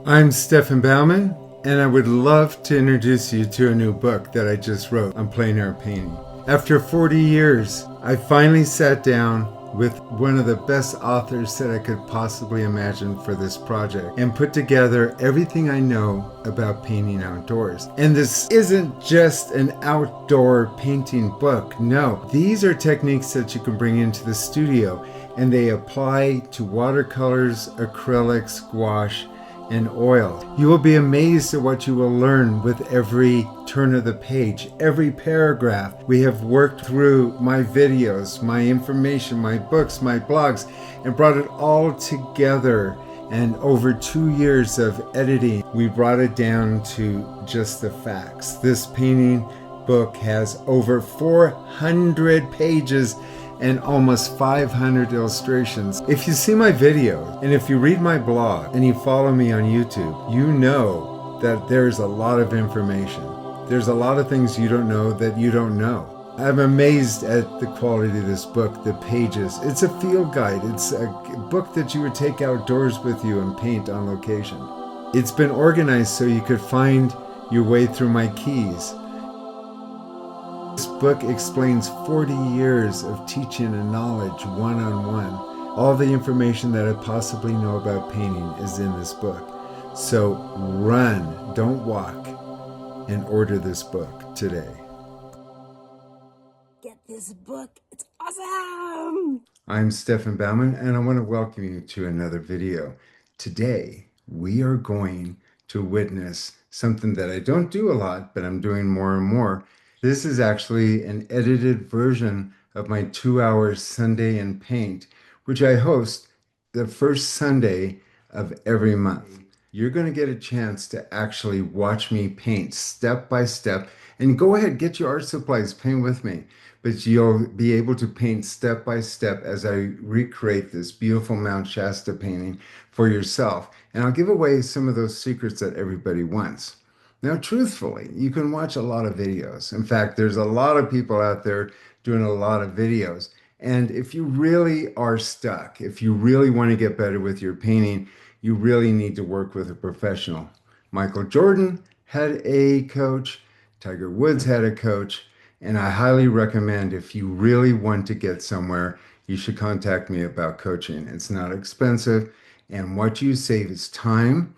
I'm Stefan Baumann, and I would love to introduce you to a new book that I just wrote on plein air painting. After 40 years, I finally sat down with one of the best authors that I could possibly imagine for this project and put together everything I know about painting outdoors. And this isn't just an outdoor painting book. No, these are techniques that you can bring into the studio, and they apply to watercolors, acrylics, gouache, and oil. You will be amazed at what you will learn with every turn of the page, every paragraph. We have worked through my videos, my information, my books, my blogs, and brought it all together. And over 2 years of editing, we brought it down to just the facts. This painting book has over 400 pages and almost 500 illustrations. If you see my videos and if you read my blog and you follow me on YouTube, you know that there's a lot of information. There's a lot of things you don't know that you don't know. I'm amazed at the quality of this book, the pages. It's a field guide. It's a book that you would take outdoors with you and paint on location. It's been organized so you could find your way through my keys. This book explains 40 years of teaching and knowledge one-on-one. All the information that I possibly know about painting is in this book. So run, don't walk, and order this book today. Get this book. It's awesome. I'm Stefan Baumann, and I want to welcome you to another video. Today, we are going to witness something that I don't do a lot, but I'm doing more and more. This is actually an edited version of my 2-hour Sunday in Paint, which I host the first Sunday of every month. You're going to get a chance to actually watch me paint step by step. And go ahead, get your art supplies, paint with me. But you'll be able to paint step by step as I recreate this beautiful Mount Shasta painting for yourself. And I'll give away some of those secrets that everybody wants. Now, truthfully, you can watch a lot of videos. In fact, there's a lot of people out there doing a lot of videos. And if you really are stuck, if you really want to get better with your painting, you really need to work with a professional. Michael Jordan had a coach, Tiger Woods had a coach, and I highly recommend if you really want to get somewhere, you should contact me about coaching. It's not expensive, and what you save is time,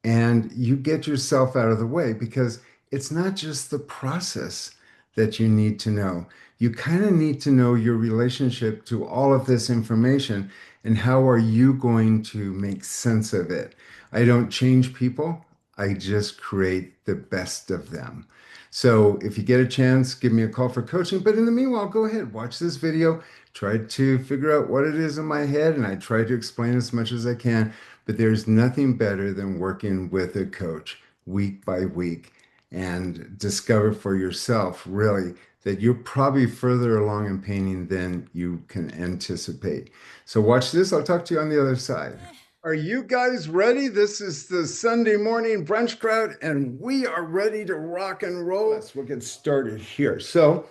and you get yourself out of the way because it's not just the process that you need to know. You kind of need to know your relationship to all of this information and how are you going to make sense of it. I don't change people, I just create the best of them. So if you get a chance, give me a call for coaching. But in the meanwhile, go ahead, watch this video, try to figure out what it is in my head, and I try to explain as much as I can. But there's nothing better than working with a coach week by week and discover for yourself, really, that you're probably further along in painting than you can anticipate. So watch this. I'll talk to you on the other side. Are you guys ready? This is the Sunday morning brunch crowd, and we are ready to rock and roll. We'll get started here. So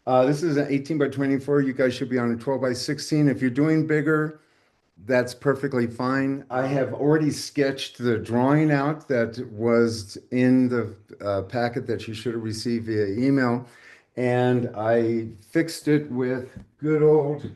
this is an 18 by 24. You guys should be on a 12 by 16. If you're doing bigger, that's perfectly fine. I have already sketched the drawing out that was in the packet that you should have received via email. And I fixed it with good old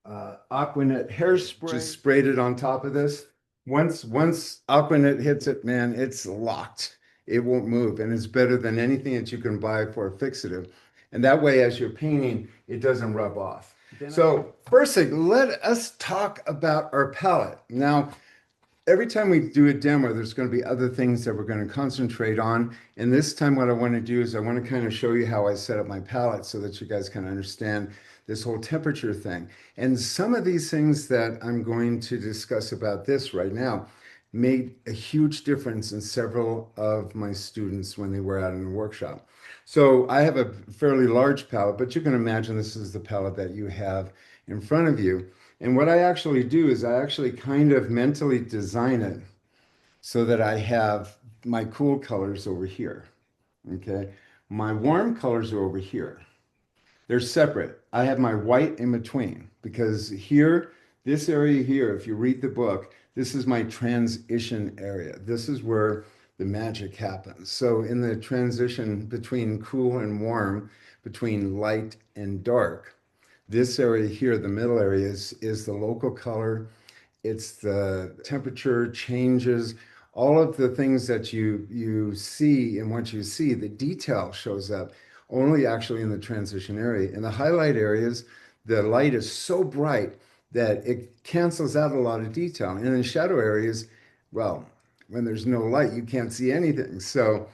Aquanet hairspray. Just sprayed it on top of this. Once Aquanet hits it, man, it's locked. It won't move, and it's better than anything that you can buy for a fixative. And that way, as you're painting, it doesn't rub off. So first thing, let us talk about our palette. Now, every time we do a demo, there's going to be other things that we're going to concentrate on. And this time what I want to do is I want to kind of show you how I set up my palette so that you guys can understand this whole temperature thing. And some of these things that I'm going to discuss about this right now made a huge difference in several of my students when they were out in the workshop. So I have a fairly large palette, but you can imagine this is the palette that you have in front of you. And what I actually do is I actually kind of mentally design it so that I have my cool colors over here, okay? My warm colors are over here. They're separate. I have my white in between because here This area here, if you read the book, this is my transition area. This is where the magic happens. So in the transition between cool and warm, between light and dark, this area here, the middle area, is the local color. It's the temperature changes, all of the things that you see, and what you see, the detail shows up only actually in the transition area. In the highlight areas, the light is so bright that it cancels out a lot of detail. And in shadow areas, well, when there's no light, you can't see anything. So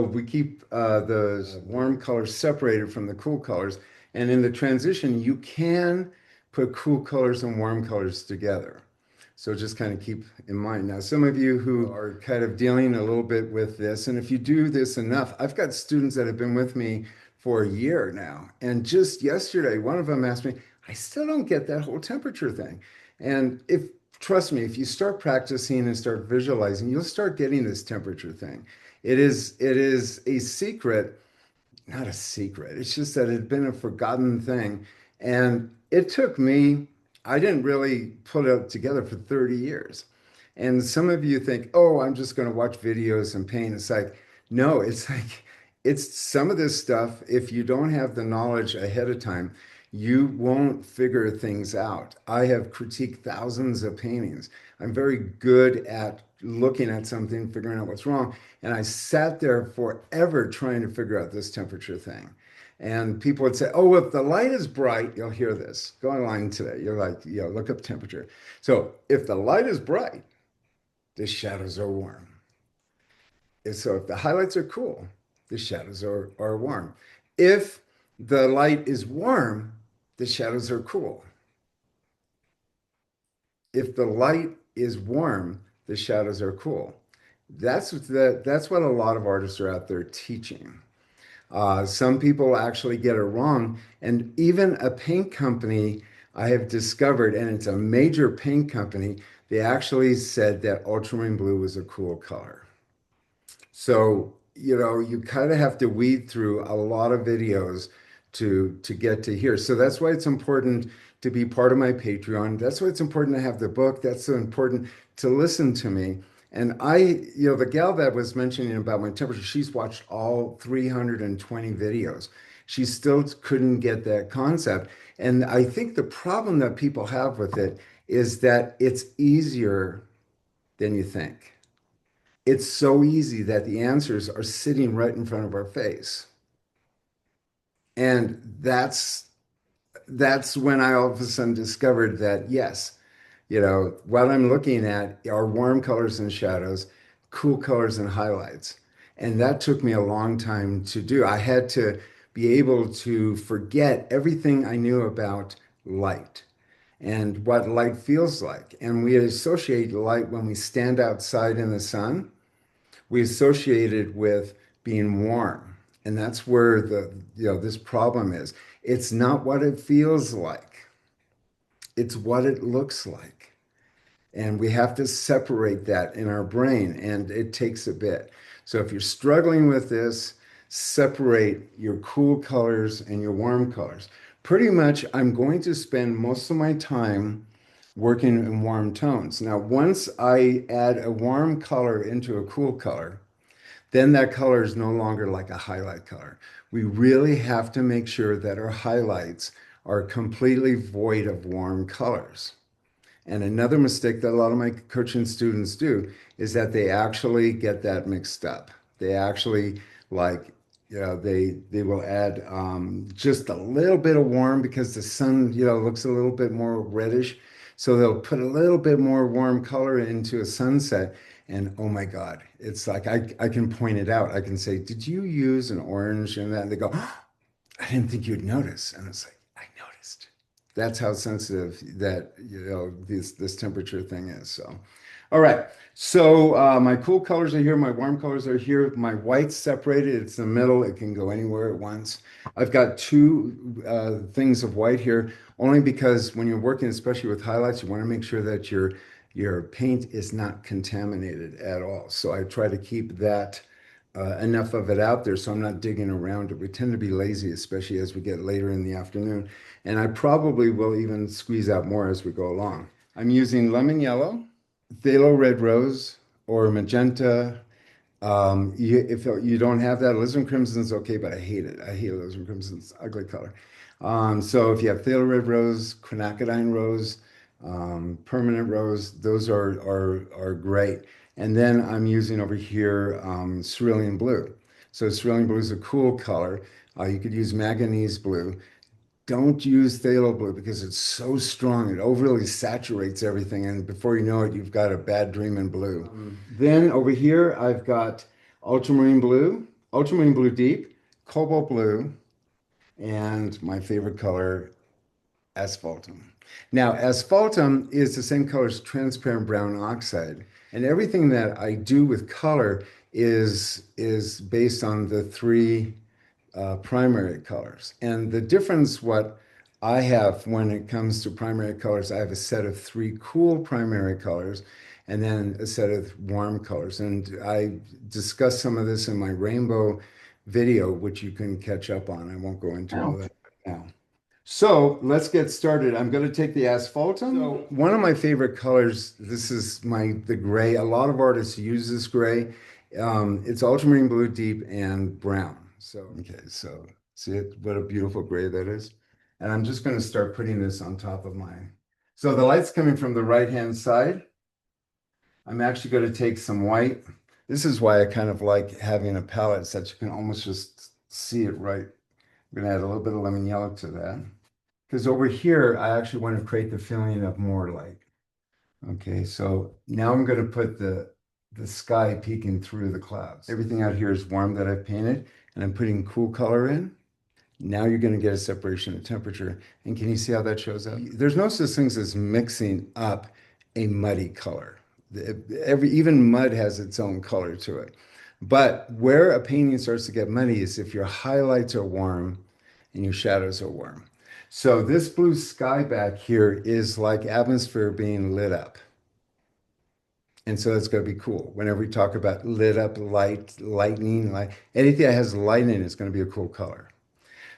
we keep the warm colors separated from the cool colors. And in the transition, you can put cool colors and warm colors together. So just kind of keep in mind. Now, some of you who are kind of dealing a little bit with this, and if you do this enough, I've got students that have been with me for a year now. And just yesterday, one of them asked me, I still don't get that whole temperature thing. And trust me, if you start practicing and start visualizing, you'll start getting this temperature thing. It is a secret, not a secret. It's just that it had been a forgotten thing. And it took me, I didn't really put it together for 30 years. And some of you think, oh, I'm just going to watch videos and paint. It's like, no, it's like, it's some of this stuff. If you don't have the knowledge ahead of time, you won't figure things out. I have critiqued thousands of paintings. I'm very good at looking at something, figuring out what's wrong. And I sat there forever trying to figure out this temperature thing. And people would say, oh, if the light is bright, you'll hear this. Go online today. You're like, look up temperature. So if the light is bright, the shadows are warm. So if the highlights are cool, the shadows are warm. If the light is warm, the shadows are cool. If the light is warm, the shadows are cool. That's what a lot of artists are out there teaching. Some people actually get it wrong. And even a paint company, I have discovered, and it's a major paint company, they actually said that ultramarine blue was a cool color. So, you kind of have to weed through a lot of videos to get to here. So that's why it's important to be part of my Patreon. That's why it's important to have the book. That's so important to listen to me. And the gal that was mentioning about my temperature, she's watched all 320 videos. She still couldn't get that concept. And I think the problem that people have with it is that it's easier than you think. It's so easy that the answers are sitting right in front of our face. And that's when I all of a sudden discovered that yes, what I'm looking at are warm colors and shadows, cool colors and highlights. And that took me a long time to do. I had to be able to forget everything I knew about light and what light feels like. And we associate light when we stand outside in the sun, we associate it with being warm. And that's where this problem is. It's not what it feels like. It's what it looks like. And we have to separate that in our brain, and it takes a bit. So if you're struggling with this, separate your cool colors and your warm colors. Pretty much, I'm going to spend most of my time working in warm tones. Now, once I add a warm color into a cool color, then that color is no longer like a highlight color. We really have to make sure that our highlights are completely void of warm colors. And another mistake that a lot of my coaching students do is that they actually get that mixed up. They actually like, they will add just a little bit of warm because the sun, looks a little bit more reddish. So they'll put a little bit more warm color into a sunset. And oh my God, it's like I can point it out. I can say, did you use an orange in that? And they go, oh, I didn't think you'd notice. And it's like, I noticed. That's how sensitive that this temperature thing is. So, all right. So my cool colors are here. My warm colors are here. My white's separated. It's the middle. It can go anywhere at once. I've got two things of white here, only because when you're working, especially with highlights, you want to make sure that your paint is not contaminated at all. So I try to keep that enough of it out there, so I'm not digging around it. We tend to be lazy, especially as we get later in the afternoon. And I probably will even squeeze out more as we go along. I'm using lemon yellow, phthalo red rose, or magenta. If you don't have that, alizarin crimson is okay, but I hate it. I hate alizarin crimson. It's an ugly color. So if you have phthalo red rose, quinacridine rose, permanent rose, those are great. And then I'm using over here cerulean blue. So cerulean blue is a cool color. You could use manganese blue. Don't use phthalo blue because it's so strong. It overly saturates everything, and before you know it, you've got a bad dream in blue. Then over here, I've got ultramarine blue deep, cobalt blue, and my favorite color, asphaltum. Now, asphaltum is the same color as transparent brown oxide, and everything that I do with color is based on the three primary colors. And the difference, what I have when it comes to primary colors, I have a set of three cool primary colors and then a set of warm colors. And I discussed some of this in my rainbow video, which you can catch up on. I won't go into all that now. So let's get started. I'm going to take the asphaltum. So one of my favorite colors, this is the gray. A lot of artists use this gray. It's ultramarine blue deep and brown. So, okay, so see it, what a beautiful gray that is. And I'm just going to start putting this on top of mine. So the light's coming from the right-hand side. I'm actually going to take some white. This is why I kind of like having a palette so that you can almost just see it right. I'm going to add a little bit of lemon yellow to that. Because over here, I actually want to create the feeling of more light. Okay, so now I'm going to put the sky peeking through the clouds. Everything out here is warm that I've painted, and I'm putting cool color in. Now you're going to get a separation of temperature. And can you see how that shows up? There's no such thing as mixing up a muddy color. Even mud has its own color to it. But where a painting starts to get muddy is if your highlights are warm and your shadows are warm. So this blue sky back here is like atmosphere being lit up. And so it's going to be cool. Whenever we talk about lit up light, lightning, anything that has light in it is going to be a cool color.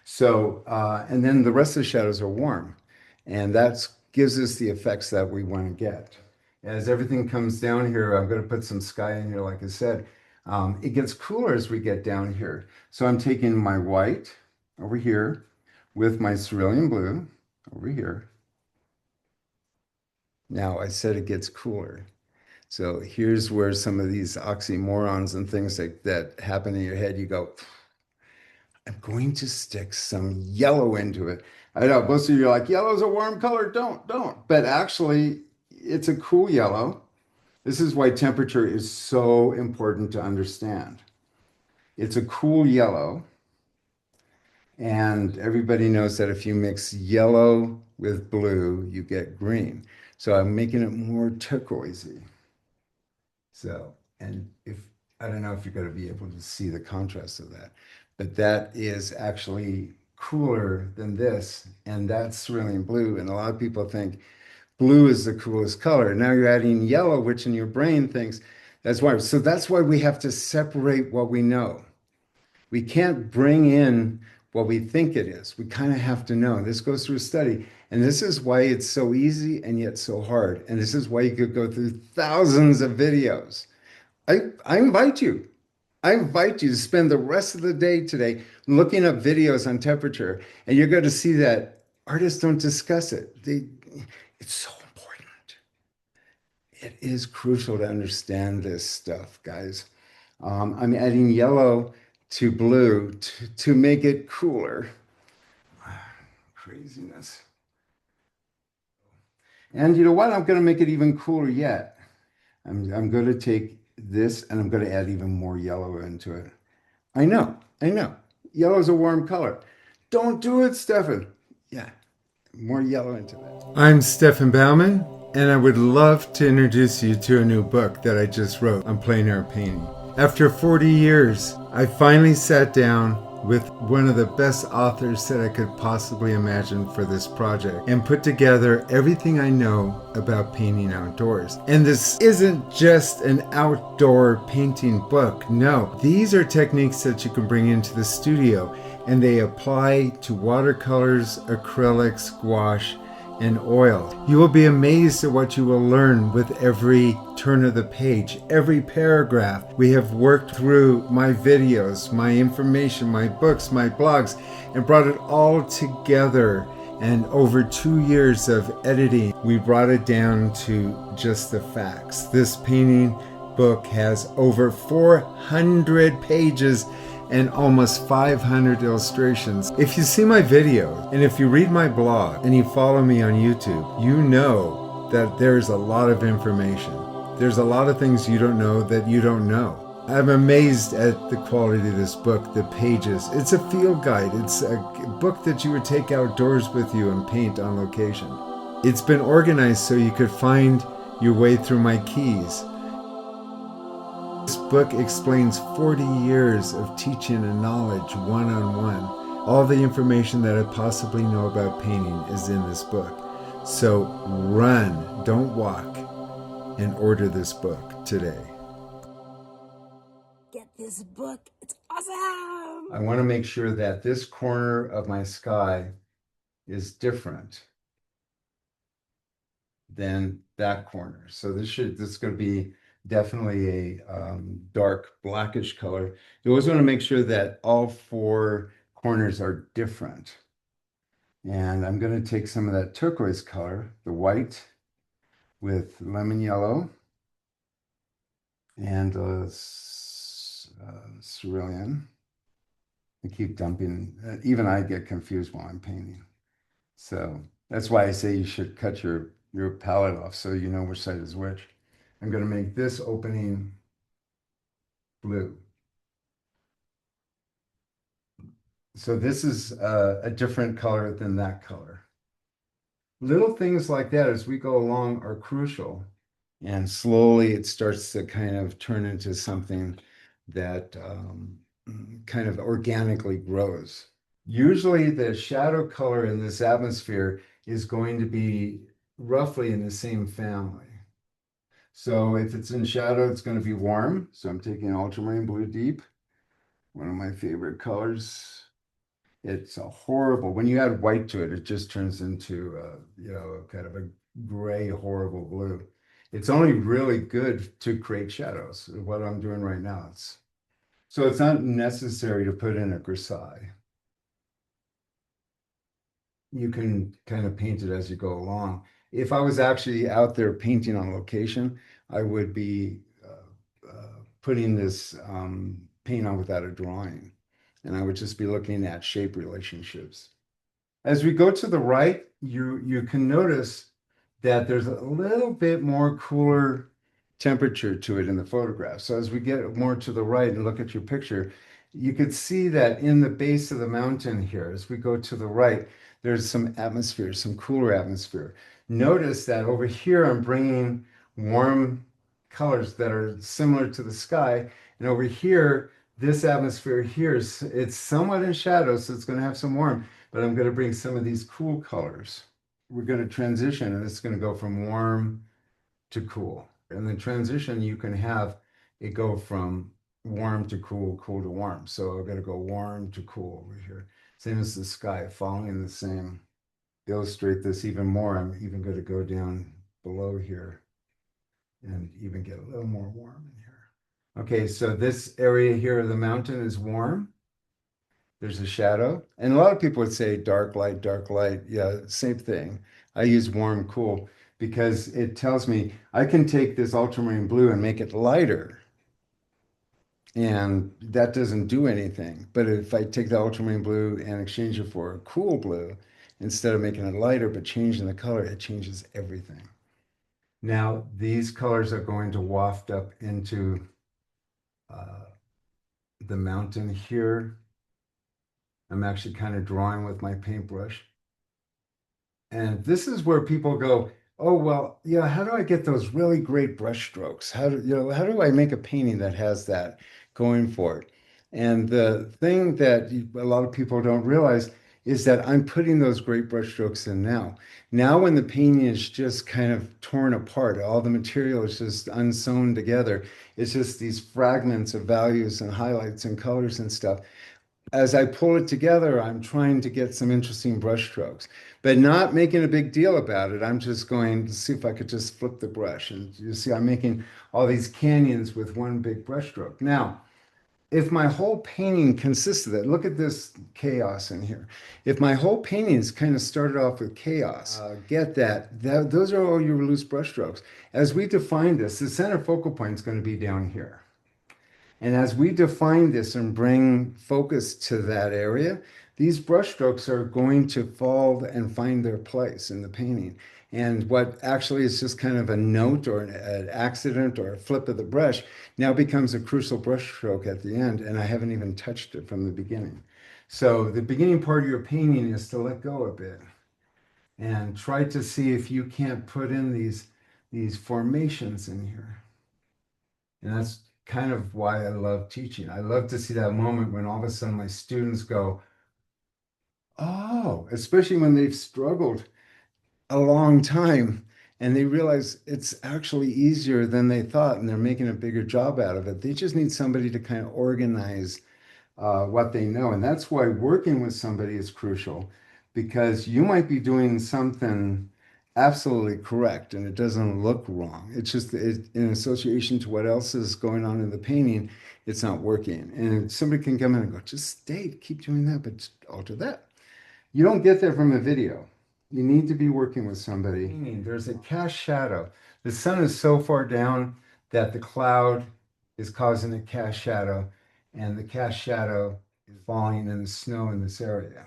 So, and then the rest of the shadows are warm. And that gives us the effects that we want to get. As everything comes down here, I'm going to put some sky in here, like I said. It gets cooler as we get down here. So I'm taking my white over here with my cerulean blue over here. Now, I said it gets cooler. So here's where some of these oxymorons and things that happen in your head, you go, I'm going to stick some yellow into it. I know most of you are like, yellow's a warm color. Don't. But actually, it's a cool yellow. This is why temperature is so important to understand. It's a cool yellow. And everybody knows that if you mix yellow with blue, you get green. So I'm making it more turquoisey. So, and I don't know if you're going to be able to see the contrast of that, but that is actually cooler than this, and that's cerulean blue. And a lot of people think blue is the coolest color. Now you're adding yellow, which in your brain thinks that's why. So that's why we have to separate what we know. We can't bring in what we think it is. We kind of have to know. This goes through study. And this is why it's so easy and yet so hard. And this is why you could go through thousands of videos. I invite you. I invite you to spend the rest of the day today looking up videos on temperature, and you're going to see that artists don't discuss it. It's so important. It is crucial to understand this stuff, guys. I'm adding yellow to blue to make it cooler. Craziness. And you know what? I'm going to make it even cooler yet. I'm going to take this and I'm going to add even more yellow into it. I know. Yellow is a warm color. Don't do it, Stefan. Yeah, more yellow into that. I'm Stefan Baumann, and I would love to introduce you to a new book that I just wrote on plein air painting. After 40 years, I finally sat down with one of the best authors that I could possibly imagine for this project and put together everything I know about painting outdoors. And this isn't just an outdoor painting book. No, these are techniques that you can bring into the studio, and they apply to watercolors, acrylics, gouache, and oil. You will be amazed at what you will learn with every turn of the page, every paragraph. We have worked through my videos, my information, my books, my blogs, and brought it all together. And over 2 years of editing, we brought it down to just the facts. This painting book has over 400 pages and almost 500 illustrations. If you see my videos and if you read my blog and you follow me on YouTube, you know that there's a lot of information. There's a lot of things you don't know that you don't know. I'm amazed at the quality of this book, the pages. It's a field guide. It's a book that you would take outdoors with you and paint on location. It's been organized so you could find your way through my keys. This book explains 40 years of teaching and knowledge one-on-one. All the information that I possibly know about painting is in this book. So run, don't walk, and order this book today. Get this book. It's awesome. I want to make sure that this corner of my sky is different than that corner. So this is going to be definitely a dark blackish color. You always want to make sure that all four corners are different. And I'm going to take some of that turquoise color, the white with lemon yellow and cerulean. I keep dumping, even I get confused while I'm painting. So that's why I say you should cut your palette off so you know which side is which. I'm going to make this opening blue. So this is a different color than that color. Little things like that as we go along are crucial. And slowly it starts to kind of turn into something that kind of organically grows. Usually the shadow color in this atmosphere is going to be roughly in the same family. So if it's in shadow, it's going to be warm. So I'm taking ultramarine blue deep, one of my favorite colors. It's a horrible, when you add white to it, it just turns into, kind of a gray, horrible blue. It's only really good to create shadows, what I'm doing right now. So it's not necessary to put in a grisaille. You can kind of paint it as you go along. If I was actually out there painting on location, I would be putting this paint on without a drawing, and I would just be looking at shape relationships. As we go to the right, you can notice that there's a little bit more cooler temperature to it in the photograph. So as we get more to the right and look at your picture, you could see that in the base of the mountain here, as we go to the right, there's some atmosphere, some cooler atmosphere. Notice that over here, I'm bringing warm colors that are similar to the sky. And over here, this atmosphere here, it's somewhat in shadow, so it's going to have some warmth, but I'm going to bring some of these cool colors. We're going to transition, and it's going to go from warm to cool. And the transition, you can have it go from warm to cool, cool to warm. So I'm going to go warm to cool over here. Same as the sky, following the same. Illustrate this even more, I'm even going to go down below here and even get a little more warm in here. Okay, so this area here of the mountain is warm. There's a shadow. And a lot of people would say dark light, dark light. Yeah, same thing. I use warm, cool because it tells me I can take this ultramarine blue and make it lighter. And that doesn't do anything. But if I take the ultramarine blue and exchange it for a cool blue, instead of making it lighter but changing the color, it changes everything. Now, these colors are going to waft up into uh, the mountain here. I'm actually kind of drawing with my paintbrush. And this is where people go, oh, well, yeah, how do I get those really great brush strokes? How do I make a painting that has that going for it? And the thing that a lot of people don't realize is that I'm putting those great brush strokes in now. Now, when the painting is just kind of torn apart, all the material is just unsewn together. It's just these fragments of values and highlights and colors and stuff. As I pull it together, I'm trying to get some interesting brush strokes, but not making a big deal about it. I'm just going to see if I could just flip the brush. And you see, I'm making all these canyons with one big brush stroke. Now, if my whole painting consists of that, look at this chaos in here. If my whole painting is kind of started off with chaos, get that, those are all your loose brush strokes. As we define this, the center focal point is going to be down here. And as we define this and bring focus to that area, these brushstrokes are going to fall and find their place in the painting. And what actually is just kind of a note or an accident or a flip of the brush now becomes a crucial brushstroke at the end, and I haven't even touched it from the beginning. So the beginning part of your painting is to let go a bit and try to see if you can't put in these formations in here. And that's kind of why I love teaching. I love to see that moment when all of a sudden my students go, oh, especially when they've struggled a long time and they realize it's actually easier than they thought and they're making a bigger job out of it. They just need somebody to kind of organize what they know. And that's why working with somebody is crucial because you might be doing something absolutely correct and it doesn't look wrong. It's just in association to what else is going on in the painting, it's not working. And somebody can come in and go, just stay, keep doing that, but alter that. You don't get that from a video. You need to be working with somebody. There's a cast shadow. The sun is so far down that the cloud is causing a cast shadow, and the cast shadow is falling in the snow in this area.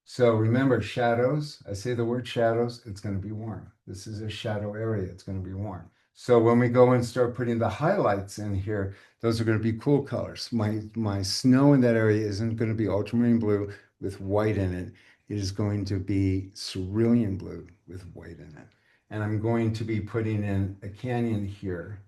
So remember, shadows, I say the word shadows, it's going to be warm. This is a shadow area, it's going to be warm. So when we go and start putting the highlights in here, those are going to be cool colors. My snow in that area isn't going to be ultramarine blue with white in it. It is going to be cerulean blue with white in it. And I'm going to be putting in a canyon here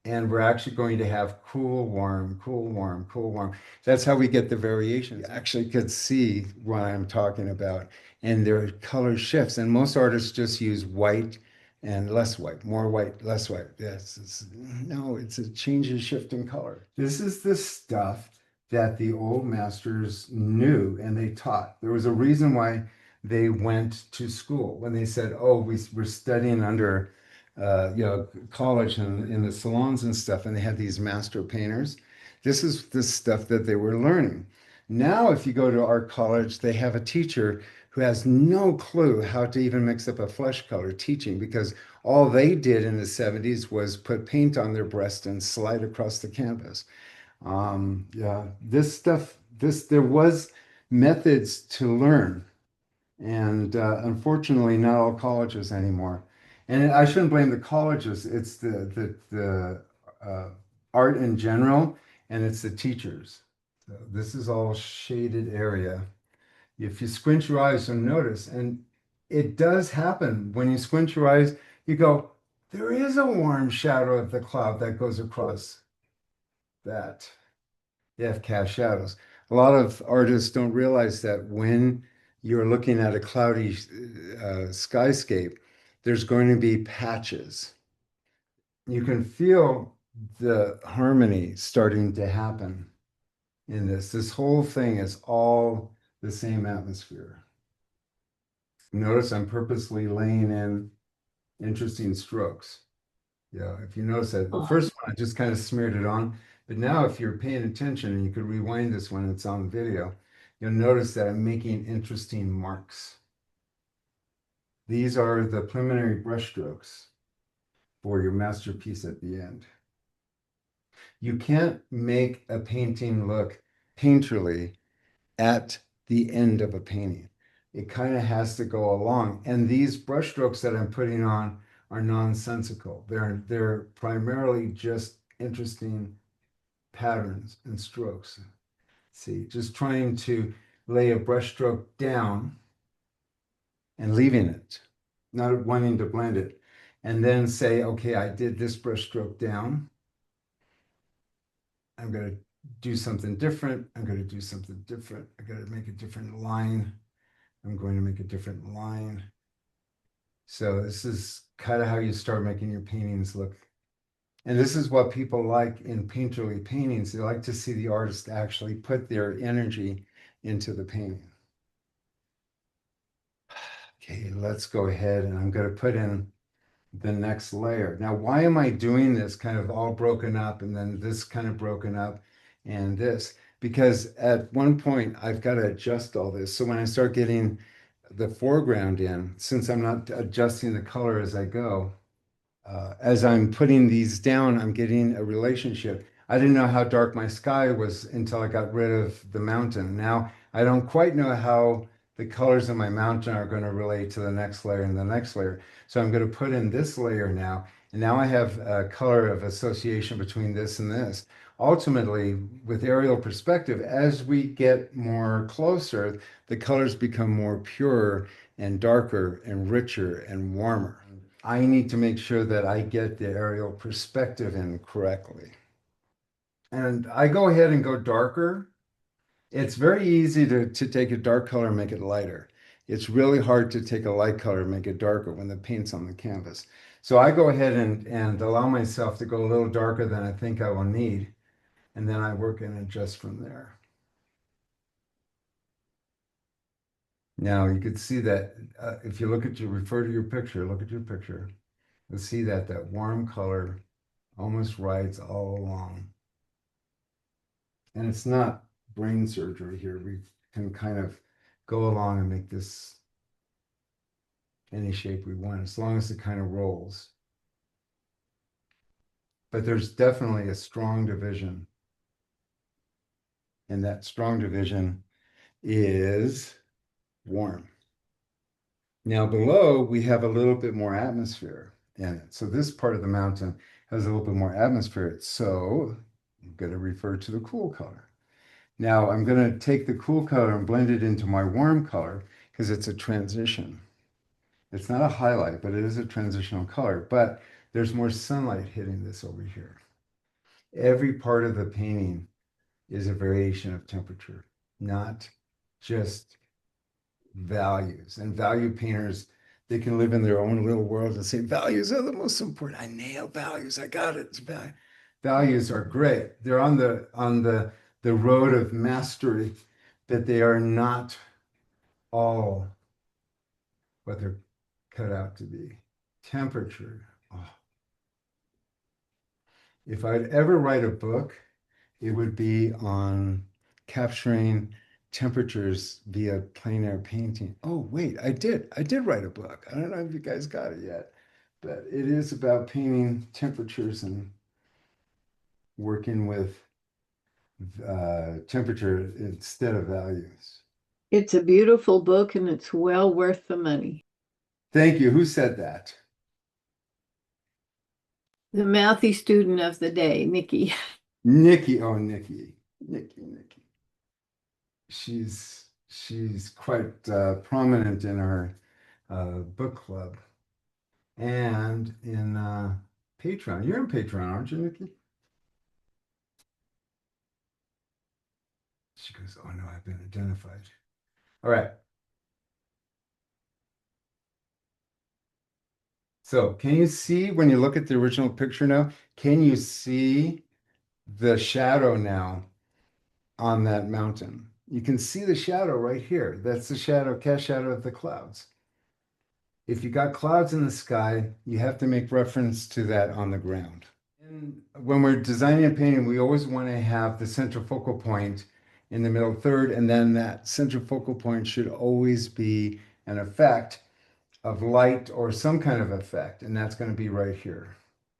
and we're actually going to have cool, warm, cool, warm, cool, warm. That's how we get the variations. You actually could see what I'm talking about, and their color shifts. And most artists just use white and less white, more white, less white. Yes, no, it's a change and shift in color. This is the stuff that the old masters knew and they taught. There was a reason why they went to school when they said, "Oh, we're studying under." College and in the salons and stuff, and they had these master painters. This is the stuff that they were learning. Now, if you go to art college, they have a teacher who has no clue how to even mix up a flesh color teaching because all they did in the 70s was put paint on their breast and slide across the canvas. Yeah, this stuff, there was methods to learn and unfortunately, not all colleges anymore. And I shouldn't blame the colleges. It's the art in general, and it's the teachers. So this is all shaded area. If you squint your eyes, you'll notice, and it does happen when you squint your eyes. You go, there is a warm shadow of the cloud that goes across that. They have cast shadows. A lot of artists don't realize that when you're looking at a cloudy skyscape, there's going to be patches. You can feel the harmony starting to happen in this. This whole thing is all the same atmosphere. Notice I'm purposely laying in interesting strokes. Yeah, if you notice that the first one, I just kind of smeared it on. But now if you're paying attention and you could rewind this when it's on video, you'll notice that I'm making interesting marks. These are the preliminary brush strokes for your masterpiece at the end. You can't make a painting look painterly at the end of a painting. It kind of has to go along. And these brush strokes that I'm putting on are nonsensical. They're primarily just interesting patterns and strokes. See, just trying to lay a brush stroke down and leaving it, not wanting to blend it. And then say, okay, I did this brush stroke down. I'm going to do something different. I'm going to do something different. I got to make a different line. I'm going to make a different line. So this is kind of how you start making your paintings look. And this is what people like in painterly paintings. They like to see the artist actually put their energy into the painting. Okay, let's go ahead and I'm going to put in the next layer. Now, why am I doing this kind of all broken up and then this kind of broken up and this? Because at one point I've got to adjust all this. So when I start getting the foreground in, since I'm not adjusting the color as I go, as I'm putting these down, I'm getting a relationship. I didn't know how dark my sky was until I got rid of the mountain. Now I don't quite know how the colors of my mountain are going to relate to the next layer and the next layer. So I'm going to put in this layer now. And now I have a color of association between this and this. Ultimately, with aerial perspective, as we get more closer, the colors become more pure and darker and richer and warmer. I need to make sure that I get the aerial perspective in correctly. And I go ahead and go darker. It's very easy to take a dark color and make it lighter. It's really hard to take a light color and make it darker when the paint's on the canvas. So I go ahead and allow myself to go a little darker than I think I will need. And then I work and adjust from there. Now you could see that if you refer to your picture, look at your picture, you'll see that that warm color almost rides all along. And it's not brain surgery here. We can kind of go along and make this any shape we want, as long as it kind of rolls. But there's definitely a strong division. And that strong division is warm. Now below, we have a little bit more atmosphere in it. So this part of the mountain has a little bit more atmosphere. So I'm going to refer to the cool color. Now I'm going to take the cool color and blend it into my warm color because it's a transition. It's not a highlight, but it is a transitional color. But there's more sunlight hitting this over here. Every part of the painting is a variation of temperature, not just values. And value painters, they can live in their own little world and say, values are the most important. I nail values. I got it. Values are great. They're on the road of mastery, but they are not all what they're cut out to be. Temperature. Oh. If I'd ever write a book, it would be on capturing temperatures via plein air painting. Oh, wait, I did. I did write a book. I don't know if you guys got it yet, but it is about painting temperatures and working with temperature instead of values. It's a beautiful book and it's well worth the money. Thank you. Who said that? The mouthy student of the day, Nikki. Nikki. Oh, Nikki. Nikki. She's quite prominent in our book club and in Patreon. You're in Patreon, aren't you, Nikki? She goes, oh no, I've been identified. All right. So can you see when you look at the original picture now, can you see the shadow now on that mountain? You can see the shadow right here. That's the shadow, cast shadow of the clouds. If you got clouds in the sky, you have to make reference to that on the ground. And when we're designing a painting, we always want to have the central focal point in the middle third, and then that central focal point should always be an effect of light or some kind of effect, and that's going to be right here.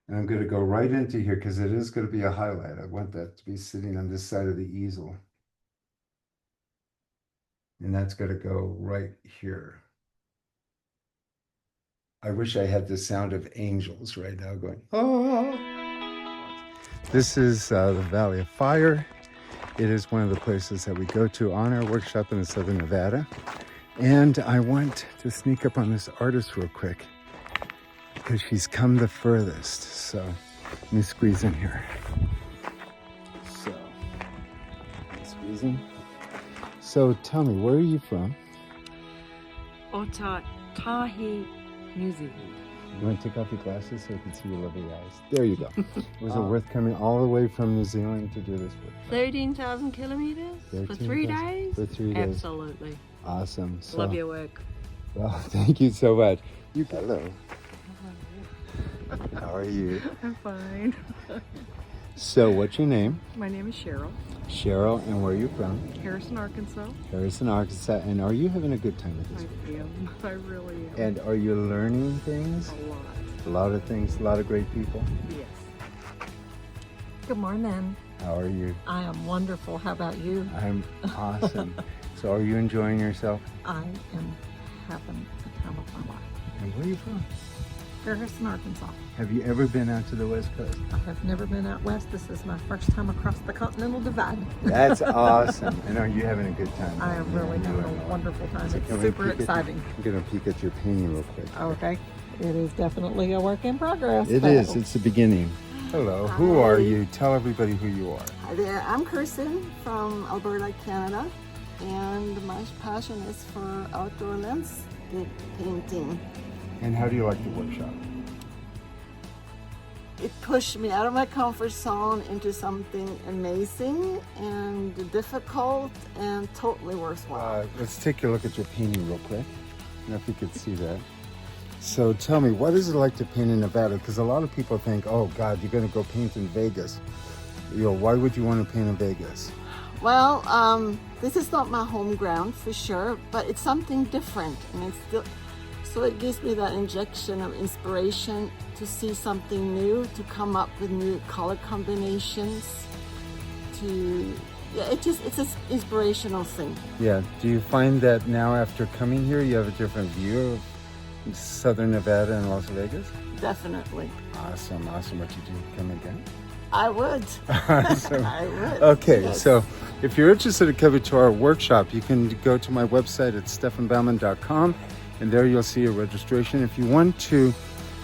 And I'm going to go right into here because it is going to be a highlight. I want that to be sitting on this side of the easel. And that's going to go right here. I wish I had the sound of angels right now going, oh. This is the Valley of Fire. It is one of the places that we go to on our workshop in Southern Nevada. And I want to sneak up on this artist real quick because she's come the furthest. So let me squeeze in here. So amazing. So tell me, where are you from? Tahi, New Zealand. You want to take off your glasses so I can see your lovely eyes? There you go. Was it Oh. worth coming all the way from New Zealand to do this work? 13,000 kilometers for 3 days? For 3 days. Absolutely. Awesome. So, Love your work. well, thank you so much. Hello. How are you? I'm fine. So, what's your name? My name is Cheryl, Cheryl, and where are you from? Harrison, Arkansas. Harrison, Arkansas. And are you having a good time with I this? am. I really am. And are you learning things? A lot. A lot of things, a lot of great people. Yes. Good morning. How are you? I am wonderful. How about you? I'm awesome. So, are you enjoying yourself? I am having the time of my life. And where are you from? Harrison, Arkansas. Have you ever been out to the West Coast? I have never been out west. This is my first time across the Continental Divide. That's awesome. And are you having a good time? I am really having a wonderful time. It's super exciting. I'm going to peek at your painting real quick. Okay. It is definitely a work in progress. It is. It's the beginning. Hello. Who are you? Tell everybody who you are. Hi there, I'm Kirsten from Alberta, Canada, and my passion is for outdoor landscape painting. And how do you like the workshop? It pushed me out of my comfort zone into something amazing and difficult and totally worthwhile. Let's take a look at your painting real quick. I don't know if you could see that. So tell me, what is it like to paint in Nevada? Because a lot of people think, oh God, you're going to go paint in Vegas. You know, why would you want to paint in Vegas? Well, this is not my home ground for sure, but it's something different, and it's still, so it gives me that injection of inspiration to see something new, to come up with new color combinations, it's an inspirational thing. Yeah, do you find that now after coming here, you have a different view of Southern Nevada and Las Vegas? Definitely. Awesome. What you do, come again? I would. Awesome. I would. Okay, Yes. So if you're interested in coming to our workshop, you can go to my website at stefanbaumann.com, and there you'll see a registration. If you want to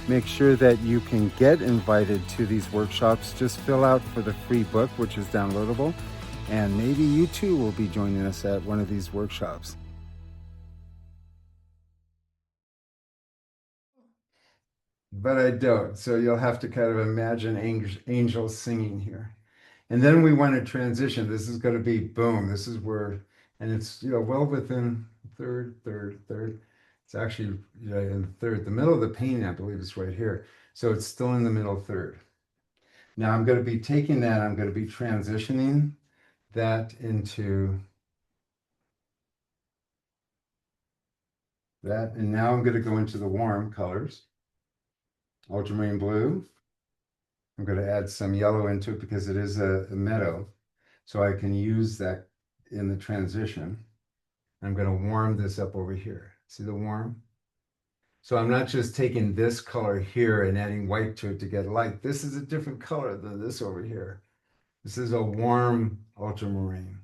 make sure that you can get invited to these workshops, just fill out for the free book, which is downloadable, and maybe you too will be joining us at one of these workshops. But I don't, so you'll have to kind of imagine angels singing here. And then we want to transition. This is going to be boom. This is where, and it's, well within third. It's actually, in third. The middle of the painting, I believe, is right here. So it's still in the middle third. Now I'm going to be taking that, I'm going to be transitioning that into that. And now I'm going to go into the warm colors. Ultramarine blue. I'm going to add some yellow into it because it is a meadow. So I can use that in the transition. I'm going to warm this up over here. See the warm? So I'm not just taking this color here and adding white to it to get light. This is a different color than this over here. This is a warm ultramarine.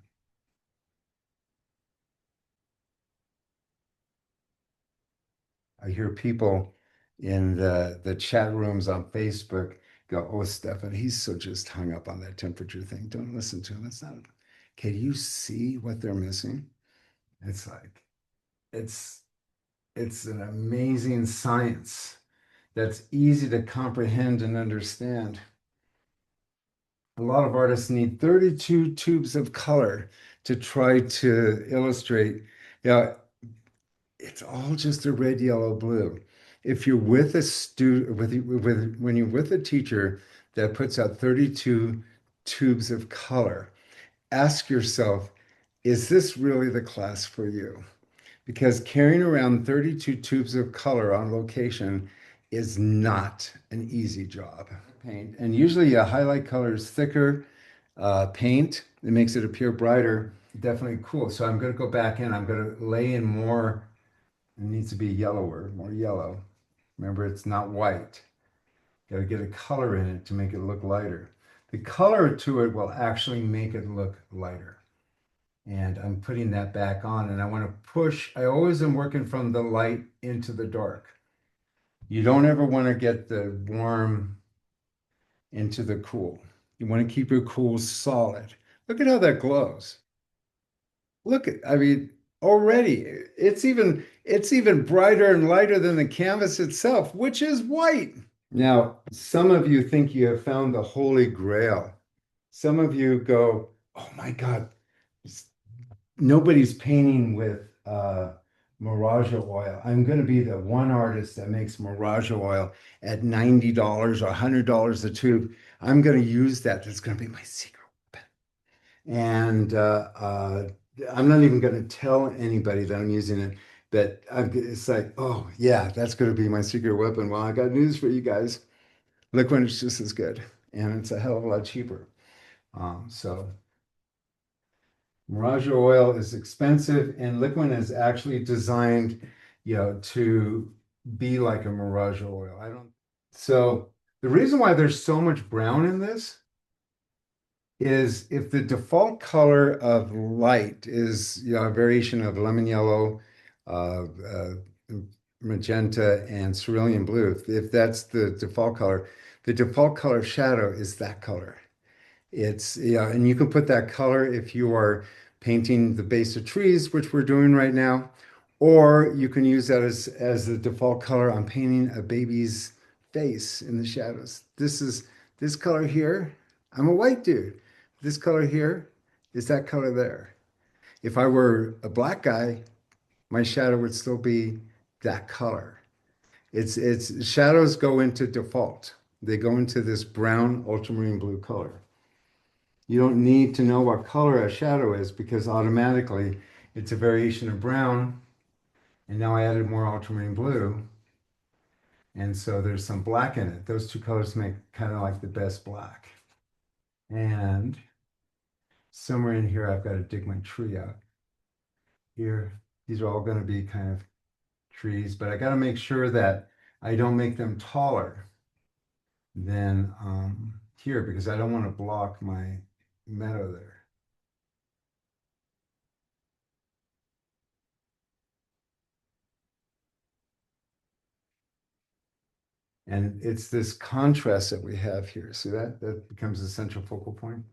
I hear people in the chat rooms on Facebook go, oh, Stefan, he's so just hung up on that temperature thing. Don't listen to him. It's not, can you see what they're missing? It's like, it's an amazing science that's easy to comprehend and understand. A lot of artists need 32 tubes of color to try to illustrate. It's all just a red, yellow, blue. If you're with a student, when you're with a teacher that puts out 32 tubes of color, ask yourself, is this really the class for you? Because carrying around 32 tubes of color on location is not an easy job. Paint, and usually a highlight color is thicker paint. It makes it appear brighter. Definitely cool. So I'm going to go back in. I'm going to lay in more. It needs to be yellower, more yellow. Remember, it's not white. Got to get a color in it to make it look lighter. The color to it will actually make it look lighter. And I'm putting that back on, and I want to push. I always am working from the light into the dark. You don't ever want to get the warm into the cool. You want to keep your cool solid. Look at how that glows. Look at, I mean, already it's even brighter and lighter than the canvas itself, which is white. Now, some of you think you have found the Holy Grail. Some of you go, "Oh my God, nobody's painting with Mirage oil. I'm going to be the one artist that makes Mirage oil at $90 or $100 a tube. I'm going to use that. That's going to be my secret weapon." And I'm not even going to tell anybody that I'm using it. But it's like, oh yeah, that's going to be my secret weapon. Well, I got news for you guys. Look when it's just as good, and it's a hell of a lot cheaper. So Mirage oil is expensive, and Liquid is actually designed, to be like a Mirage oil. I don't. So the reason why there's so much brown in this is if the default color of light is, a variation of lemon yellow, uh, magenta, and cerulean blue, if that's the default color of shadow is that color. It's, yeah, and you can put that color if you are painting the base of trees, which we're doing right now, or you can use that as the default color on painting a baby's face in the shadows. This color here. I'm a white dude. This color here is that color there. If I were a black guy, my shadow would still be that color. It's shadows go into default. They go into this brown ultramarine blue color. You don't need to know what color a shadow is because automatically it's a variation of brown. And now I added more ultramarine blue. And so there's some black in it. Those two colors make kind of like the best black. And somewhere in here, I've got to dig my tree out. Here, these are all going to be kind of trees, but I got to make sure that I don't make them taller than here because I don't want to block my meadow there. And it's this contrast that we have here. See that becomes the central focal point.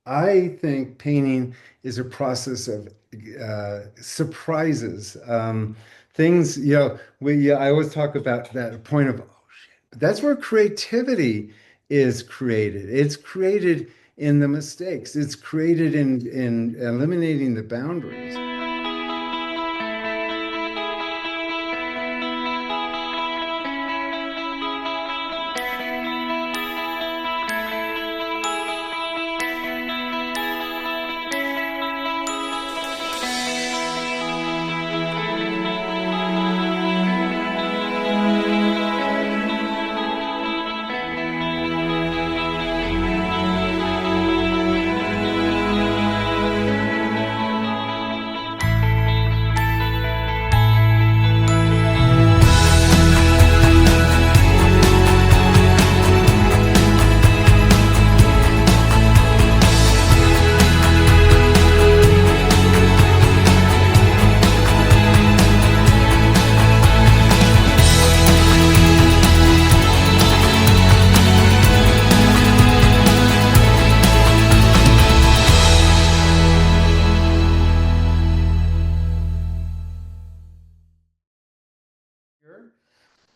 I think painting is a process of surprises. Things, I always talk about that point of, oh shit. That's where creativity is created. It's created in the mistakes. It's created in eliminating the boundaries.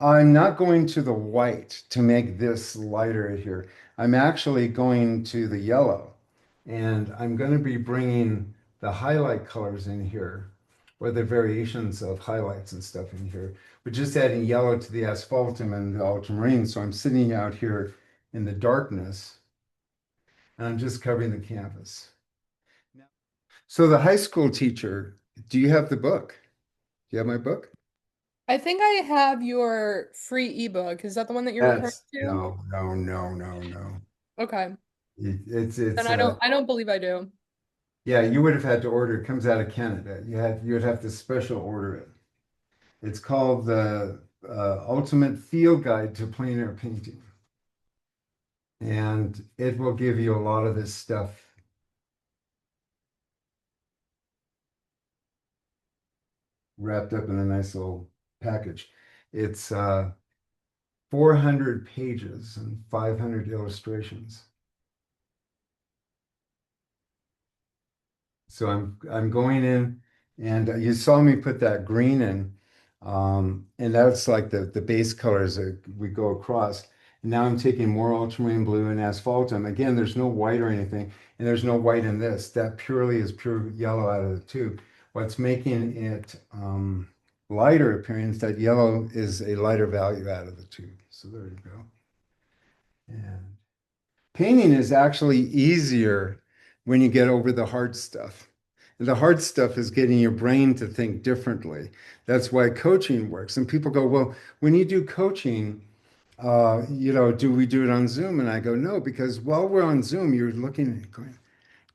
I'm not going to the white to make this lighter here. I'm actually going to the yellow, and I'm going to be bringing the highlight colors in here, or the variations of highlights and stuff in here, but just adding yellow to the asphaltum and the ultramarine. So I'm sitting out here in the darkness, and I'm just covering the canvas. So the high school teacher, do you have the book? Do you have my book? I think I have your free ebook. Is that the one that you're referring That's to? no, no, no, no, no. Okay. It's Then it's I don't believe I do. yeah, you would have had to order. It comes out of Canada. You would have to special order it. It's called the Ultimate Field Guide to Plein Air Painting, and it will give you a lot of this stuff wrapped up in a nice little package. It's 400 pages and 500 illustrations. So I'm going in, and you saw me put that green in, and that's like the base colors that we go across. And now I'm taking more ultramarine blue and asphaltum. Again, there's no white or anything, and there's no white in this. That purely is pure yellow out of the tube. What's making it lighter appearance, that yellow is a lighter value out of the tube. So there you go. And painting is actually easier when you get over the hard stuff. The hard stuff is getting your brain to think differently. That's why coaching works. And people go, well, when you do coaching, do we do it on Zoom? And I go, no, because while we're on Zoom, you're looking and going,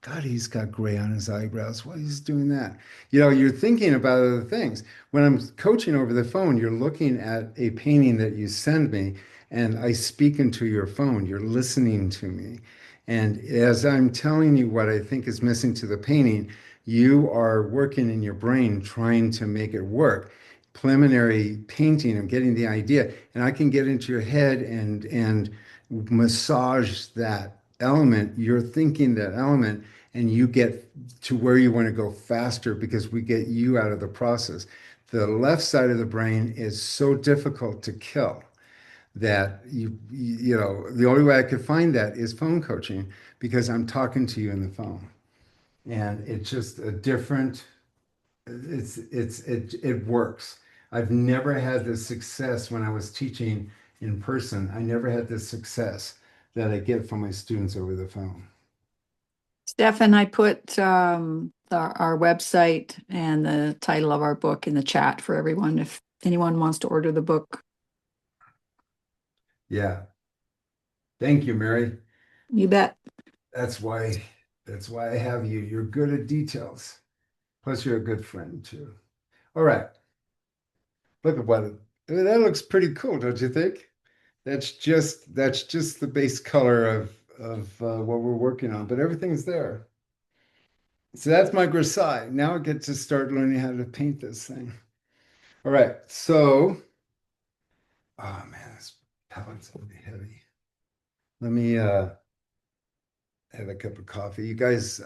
God, he's got gray on his eyebrows. Why he's doing that? You're thinking about other things. When I'm coaching over the phone, you're looking at a painting that you send me, and I speak into your phone. You're listening to me. And as I'm telling you what I think is missing to the painting, you are working in your brain trying to make it work. Preliminary painting and getting the idea, and I can get into your head and massage that element. You're thinking that element, and you get to where you want to go faster because we get you out of the process. The left side of the brain is so difficult to kill that the only way I could find that is phone coaching because I'm talking to you in the phone. And it's just a different, it works. I've never had the success when I was teaching in person. I never had the success that I get from my students over the phone. Stefan, I put our website and the title of our book in the chat for everyone if anyone wants to order the book. Yeah. Thank you, Mary. You bet. That's why that's why I have you. You're good at details. Plus you're a good friend too. All right. Look at that looks pretty cool, don't you think? That's just the base color of what we're working on, but everything's there. So that's my grisaille. Now I get to start learning how to paint this thing. All right. So, oh man, this palette's gonna be heavy. Let me have a cup of coffee. You guys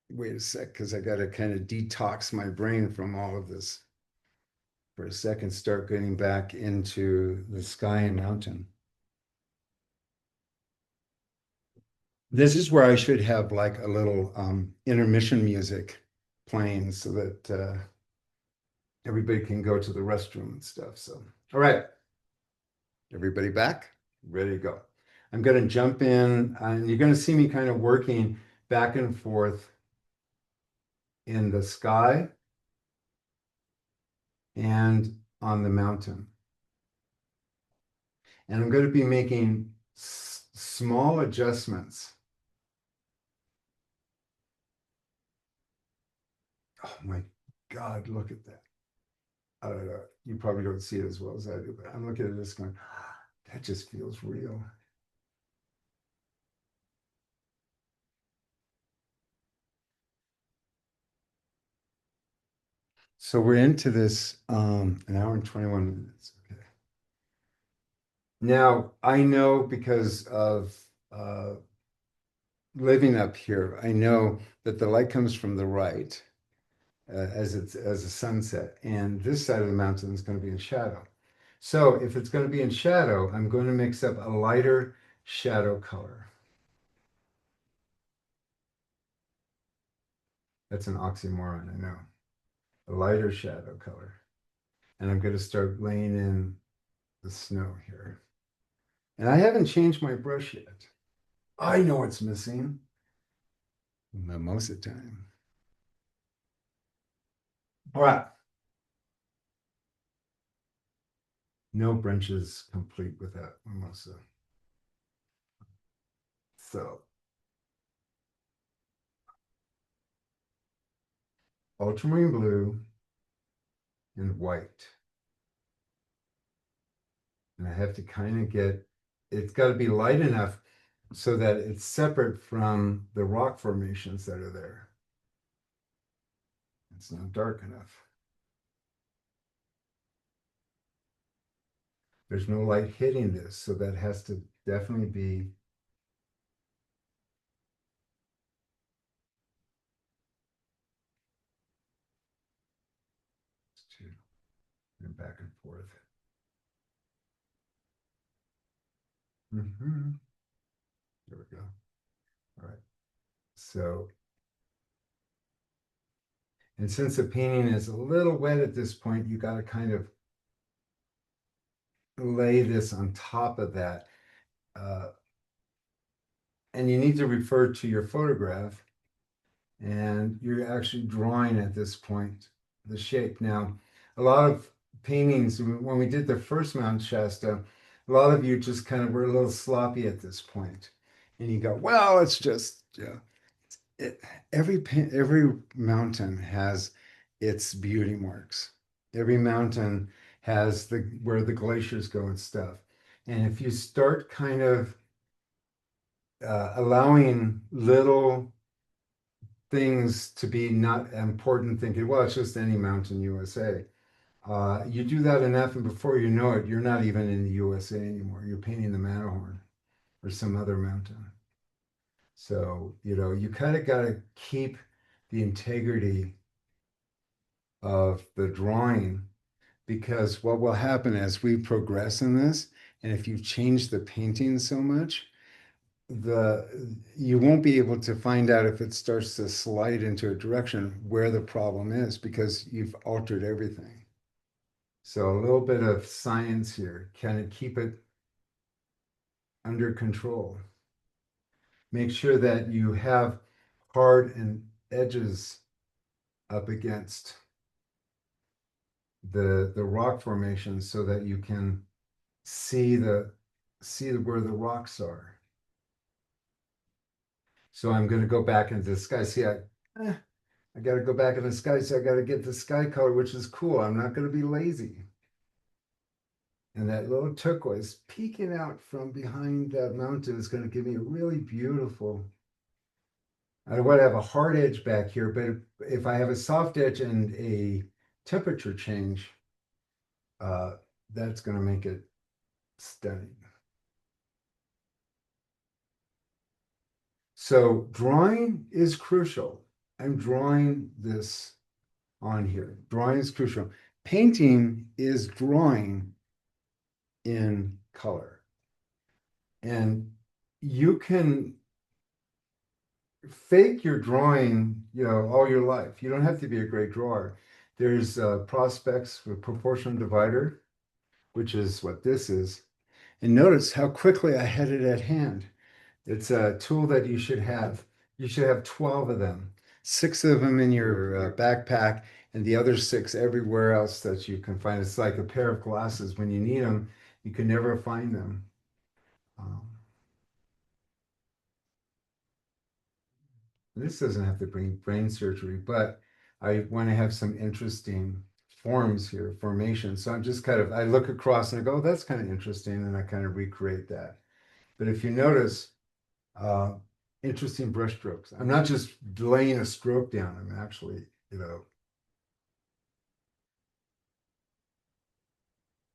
wait a sec, because I got to kind of detox my brain from all of this for a second, start getting back into the sky and mountain. This is where I should have like a little intermission music playing so that everybody can go to the restroom and stuff. So, all right, everybody back, ready to go. I'm going to jump in, and you're going to see me kind of working back and forth in the sky and on the mountain. And I'm going to be making small adjustments. Oh my God, look at that. I don't know. You probably don't see it as well as I do, but I'm looking at this going, that just feels real. So we're into this an hour and 21 minutes. Okay. Now, I know because of living up here, I know that the light comes from the right as a sunset, and this side of the mountain is going to be in shadow. So if it's going to be in shadow, I'm going to mix up a lighter shadow color. That's an oxymoron, I know. A lighter shadow color. And I'm going to start laying in the snow here. And I haven't changed my brush yet. I know what's missing. Mimosa time. All right. No brunch is complete without mimosa. So, ultramarine blue and white. And I have to kind of it's got to be light enough so that it's separate from the rock formations that are there. It's not dark enough. There's no light hitting this, so that has to definitely be two, and back and forth. There we go. All right. So, and since the painting is a little wet at this point, you got to kind of lay this on top of that. And you need to refer to your photograph, and you're actually drawing at this point the shape. Now, a lot of paintings, when we did the first Mount Shasta, a lot of you just kind of were a little sloppy at this point. And you go, well, it's just, every mountain has its beauty marks. Every mountain has where the glaciers go and stuff. And if you start kind of allowing little things to be not important, thinking, well, it's just any mountain USA. You do that enough, and before you know it, you're not even in the USA anymore. You're painting the Matterhorn or some other mountain. So, you kind of got to keep the integrity of the drawing, because what will happen as we progress in this, and if you change the painting so much, you won't be able to find out if it starts to slide into a direction where the problem is, because you've altered everything. So a little bit of science here, kind of keep it under control. Make sure that you have hard and edges up against the rock formation so that you can see where the rocks are. So I'm going to go back into the sky. See, I got to go back in the sky, so I got to get the sky color, which is cool. I'm not going to be lazy. And that little turquoise peeking out from behind that mountain is going to give me a really beautiful. I want to have a hard edge back here, but if I have a soft edge and a temperature change, that's going to make it stunning. So drawing is crucial. I'm drawing this on here. Drawing is crucial. Painting is drawing in color. And you can fake your drawing, all your life. You don't have to be a great drawer. There's prospects with proportional divider, which is what this is. And notice how quickly I had it at hand. It's a tool that you should have. You should have 12 of them, 6 of them in your backpack, and the other 6 everywhere else that you can find. It's like a pair of glasses. When you need them, you can never find them. This doesn't have to bring brain surgery, but I want to have some interesting forms here, formations. So I'm just I look across and I go, oh, that's kind of interesting, and I kind of recreate that. But if you notice, interesting brush strokes. I'm not just laying a stroke down. I'm actually,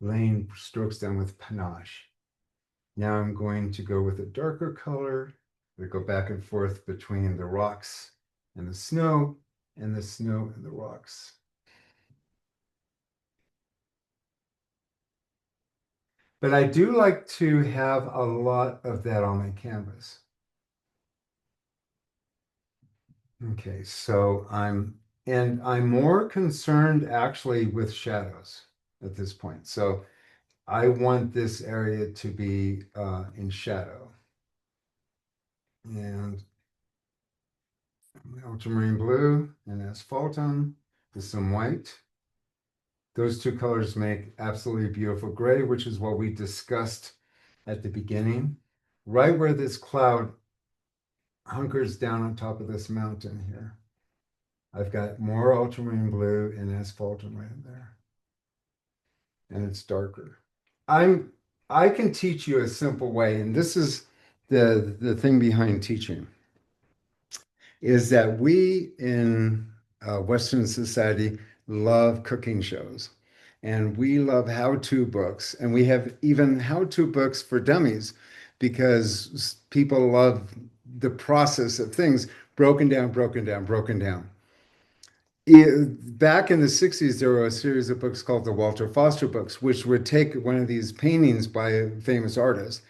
laying strokes down with panache. Now I'm going to go with a darker color. We go back and forth between the rocks and the snow, and the snow and the rocks. But I do like to have a lot of that on my canvas. Okay, so I'm more concerned actually with shadows at this point. So I want this area to be in shadow. And ultramarine blue and asphaltum with some white. Those 2 colors make absolutely beautiful gray, which is what we discussed at the beginning. Right where this cloud hunkers down on top of this mountain here, I've got more ultramarine blue and asphaltum right in there. And it's darker. I can teach you a simple way, and this is the thing behind teaching, is that we in Western society love cooking shows, and we love how-to books, and we have even how-to books for dummies, because people love the process of things broken down, broken down, broken down. Back in the 60s, there were a series of books called the Walter Foster books, which would take one of these paintings by a famous artist,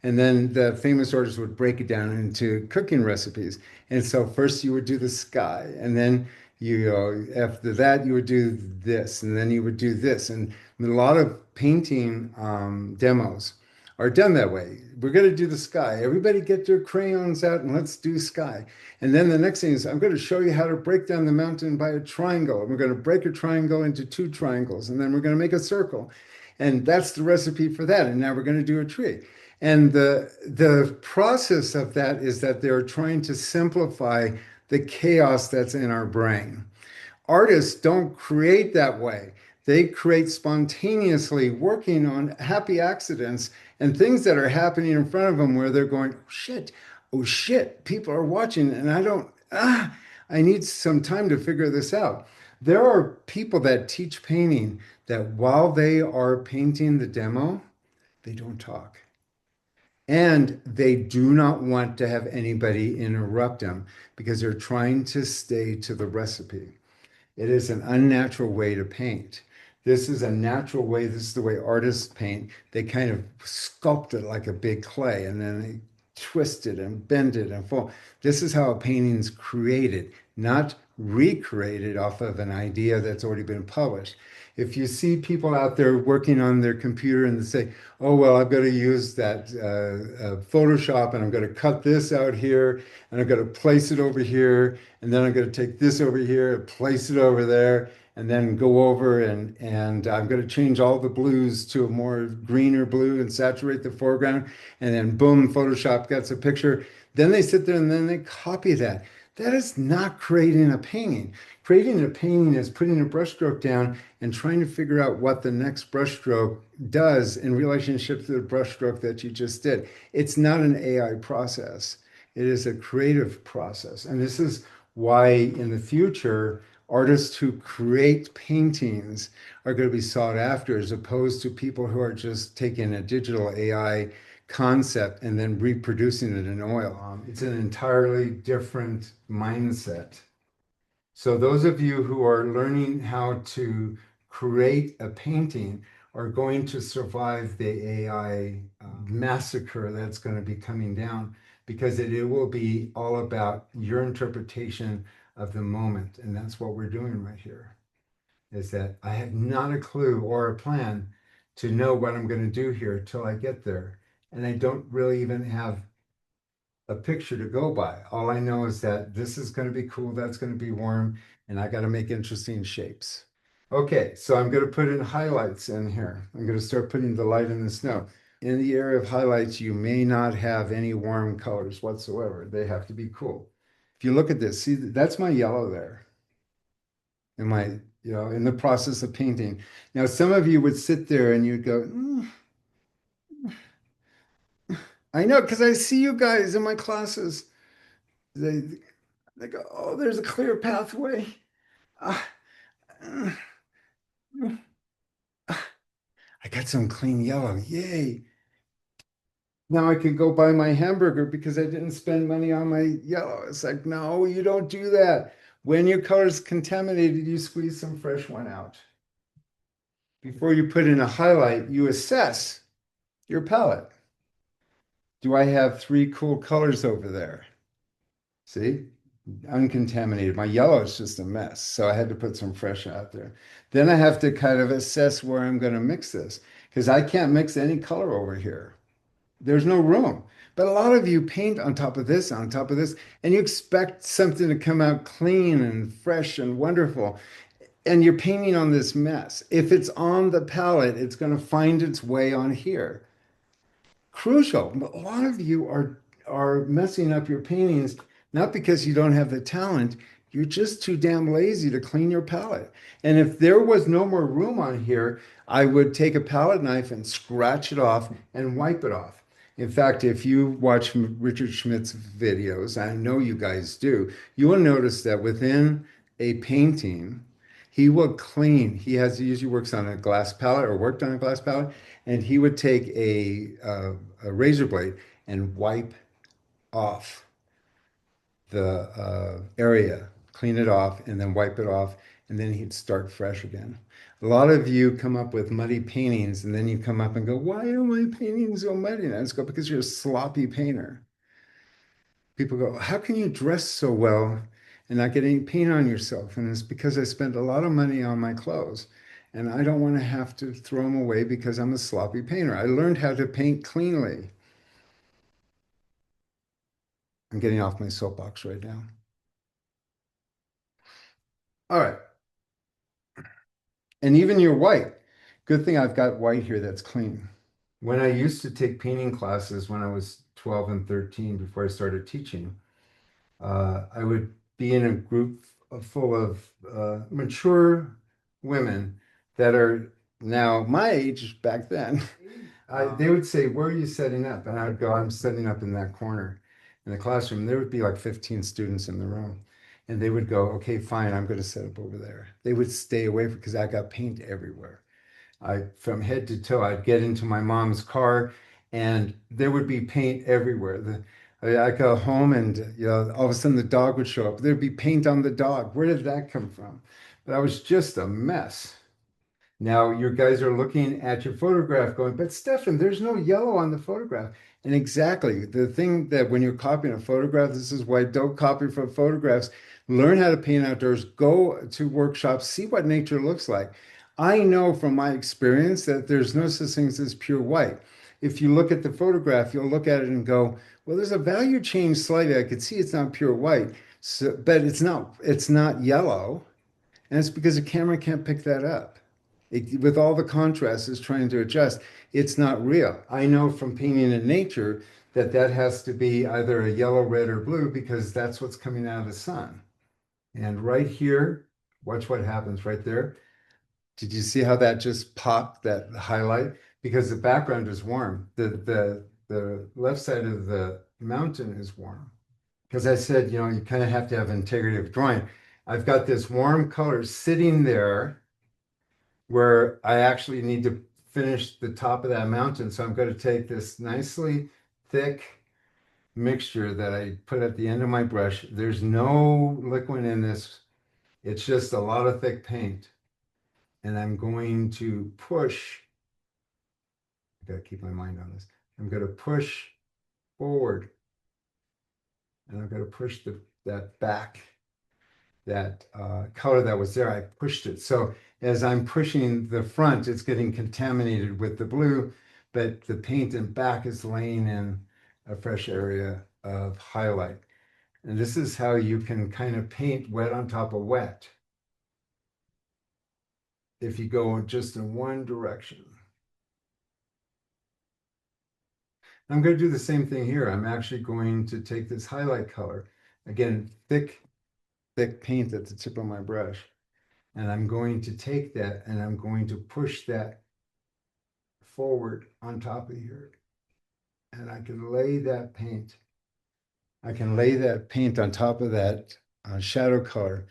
and then the famous artist would break it down into cooking recipes. And so first you would do the sky, and then after that you would do this, and then you would do this. And a lot of painting demos are done that way. We're going to do the sky. Everybody get their crayons out and let's do sky. And then the next thing is I'm going to show you how to break down the mountain by a triangle. And we're going to break a triangle into two triangles, and then we're going to make a circle. And that's the recipe for that. And now we're going to do a tree. And the process of that is that they're trying to simplify the chaos that's in our brain. Artists don't create that way. They create spontaneously, working on happy accidents and things that are happening in front of them where they're going, oh shit, people are watching and I need some time to figure this out. There are people that teach painting that while they are painting the demo, they don't talk. And they do not want to have anybody interrupt them because they're trying to stay to the recipe. It is an unnatural way to paint. This is a natural way. This is the way artists paint. They kind of sculpt it like a big clay and then they twist it and bend it and fold. This is how a painting's created, not recreated off of an idea that's already been published. If you see people out there working on their computer and they say, oh, well, I've got to use that Photoshop and I'm going to cut this out here and I'm going to place it over here and then I'm going to take this over here and place it over there and then go over and I'm going to change all the blues to a more greener blue and saturate the foreground and then boom, Photoshop gets a picture. Then they sit there and then they copy that. That is not creating a painting. Creating a painting is putting a brushstroke down and trying to figure out what the next brushstroke does in relationship to the brushstroke that you just did. It's not an AI process. It is a creative process. And this is why in the future, artists who create paintings are going to be sought after as opposed to people who are just taking a digital AI concept and then reproducing it in oil. It's an entirely different mindset. So those of you who are learning how to create a painting are going to survive the AI massacre that's going to be coming down because it will be all about your interpretation of the moment. And that's what we're doing right here, is that I have not a clue or a plan to know what I'm going to do here till I get there. And I don't really even have a picture to go by. All I know is that this is going to be cool, that's going to be warm, and I got to make interesting shapes. Okay, so I'm going to put in highlights in here. I'm going to start putting the light in the snow. In the area of highlights, you may not have any warm colors whatsoever. They have to be cool. If you look at this, see, that's my yellow there. In my, in the process of painting. Now, some of you would sit there and you'd go, I know, because I see you guys in my classes. They, they go, oh, there's a clear pathway. Ah, uh, I got some clean yellow. Yay. Now I can go buy my hamburger because I didn't spend money on my yellow. It's like, no, you don't do that. When your color's contaminated, you squeeze some fresh one out. Before you put in a highlight, you assess your palette. Do I have three cool colors over there? See? Uncontaminated. My yellow is just a mess. So I had to put some fresh out there. Then I have to kind of assess where I'm going to mix this because I can't mix any color over here. There's no room. But a lot of you paint on top of this, and you expect something to come out clean and fresh and wonderful. And you're painting on this mess. If it's on the palette, it's going to find its way on here. Crucial. A lot of you are messing up your paintings not because you don't have the talent, you're just too damn lazy to clean your palette. And if there was no more room on here, I would take a palette knife and scratch it off and wipe it off. In fact, if you watch Richard Schmidt's videos, I know you guys do, you will notice that within a painting, he will clean. He usually works on a glass palette or worked on a glass palette, and he would take a razor blade and wipe off the area clean it off, and then wipe it off, and then he'd start fresh again. A lot of you come up with muddy paintings, and then you come up and go, why are my paintings so muddy? And I just go, because you're a sloppy painter. People go, how can you dress so well and not get any paint on yourself? And it's because I spent a lot of money on my clothes, and I don't want to have to throw them away because I'm a sloppy painter. I learned how to paint cleanly. I'm getting off my soapbox right now. All right. And even your white. Good thing I've got white here that's clean. When I used to take painting classes when I was 12 and 13 before I started teaching, I would be in a group full of mature women that are now my age back then. They would say, where are you setting up? And I would go, I'm setting up in that corner in the classroom. There would be like 15 students in the room. And they would go, okay, fine, I'm going to set up over there. They would stay away because I got paint everywhere. From head to toe, I'd get into my mom's car and there would be paint everywhere. I'd go home and all of a sudden the dog would show up. There'd be paint on the dog. Where did that come from? But I was just a mess. Now your guys are looking at your photograph going, but Stefan, there's no yellow on the photograph. And exactly the thing that when you're copying a photograph, this is why don't copy from photographs. Learn how to paint outdoors, go to workshops, see what nature looks like. I know from my experience that there's no such thing as pure white. If you look at the photograph, you'll look at it and go, well, there's a value change slightly. I could see it's not pure white, so, but it's not yellow. And it's because the camera can't pick that up. With all the contrast it's trying to adjust, it's not real. I know from painting in nature that that has to be either a yellow, red, or blue because that's what's coming out of the sun. And right here, watch what happens right there. Did you see how that just popped, that highlight? Because the background is warm. The left side of the mountain is warm. Because I said, you kind of have to have integrity of drawing. I've got this warm color sitting there where I actually need to finish the top of that mountain. So I'm going to take this nicely thick mixture that I put at the end of my brush. There's no liquid in this. It's just a lot of thick paint. And I'm going to push, I got to keep my mind on this. I'm going to push forward and I'm going to push that back, that color that was there. I pushed it. So as I'm pushing the front, it's getting contaminated with the blue, but the paint in back is laying in a fresh area of highlight. And this is how you can kind of paint wet on top of wet if you go just in one direction. I'm going to do the same thing here. I'm actually going to take this highlight color, again, thick paint at the tip of my brush. And I'm going to take that and I'm going to push that forward on top of here. And I can lay that paint. I can lay that paint on top of that shadow color.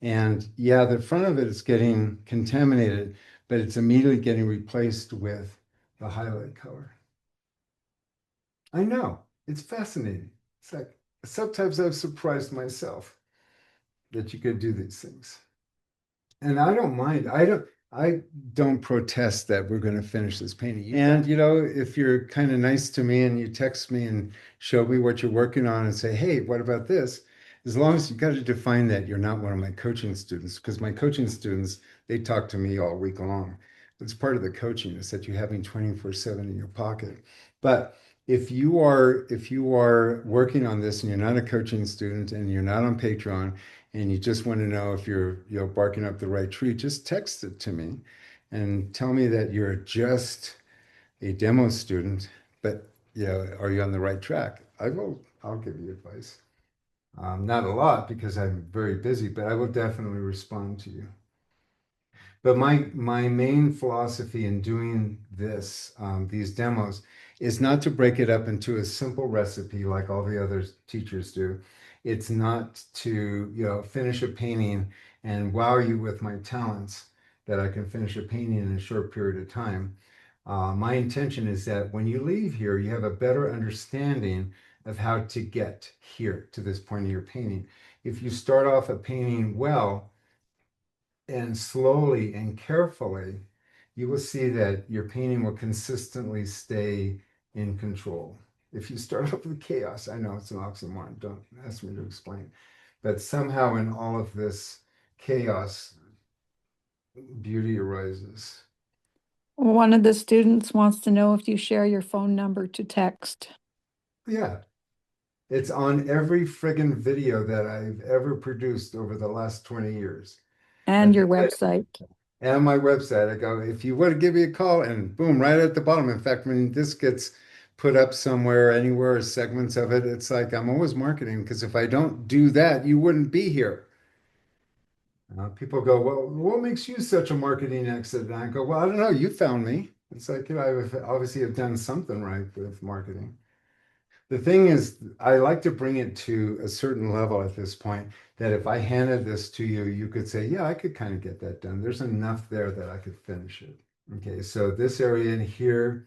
And yeah, the front of it is getting contaminated, but it's immediately getting replaced with the highlight color. I know, it's fascinating. It's like, sometimes I've surprised myself that you could do these things. And I don't mind. I don't protest that we're going to finish this painting. And if you're kind of nice to me and you text me and show me what you're working on and say, hey, what about this? As long as you got to define that you're not one of my coaching students, because my coaching students, they talk to me all week long. It's part of the coaching is that you have me 24/7 in your pocket. But if you are working on this and you're not a coaching student and you're not on Patreon and you just want to know if you're barking up the right tree, just text it to me and tell me that you're just a demo student, but are you on the right track? I'll give you advice. Not a lot because I'm very busy, but I will definitely respond to you. But my main philosophy in doing this, these demos, is not to break it up into a simple recipe like all the other teachers do. It's not to finish a painting and wow you with my talents that I can finish a painting in a short period of time. My intention is that when you leave here, you have a better understanding of how to get here to this point of your painting. If you start off a painting well and slowly and carefully, you will see that your painting will consistently stay in control. If you start off with chaos, I know it's an oxymoron, don't ask me to explain, but somehow in all of this chaos, beauty arises. One of the students wants to know if you share your phone number to text. Yeah, it's on every friggin' video that I've ever produced over the last 20 years. And your website. And my website. I go, if you want to give me a call, and boom, right at the bottom. In fact, when this gets put up somewhere, anywhere, segments of it, it's like I'm always marketing because if I don't do that, you wouldn't be here. People go, well, what makes you such a marketing expert? And I go, well, I don't know. You found me. It's like, I obviously have done something right with marketing. The thing is, I like to bring it to a certain level at this point that if I handed this to you, you could say, yeah, I could kind of get that done. There's enough there that I could finish it. Okay, so this area in here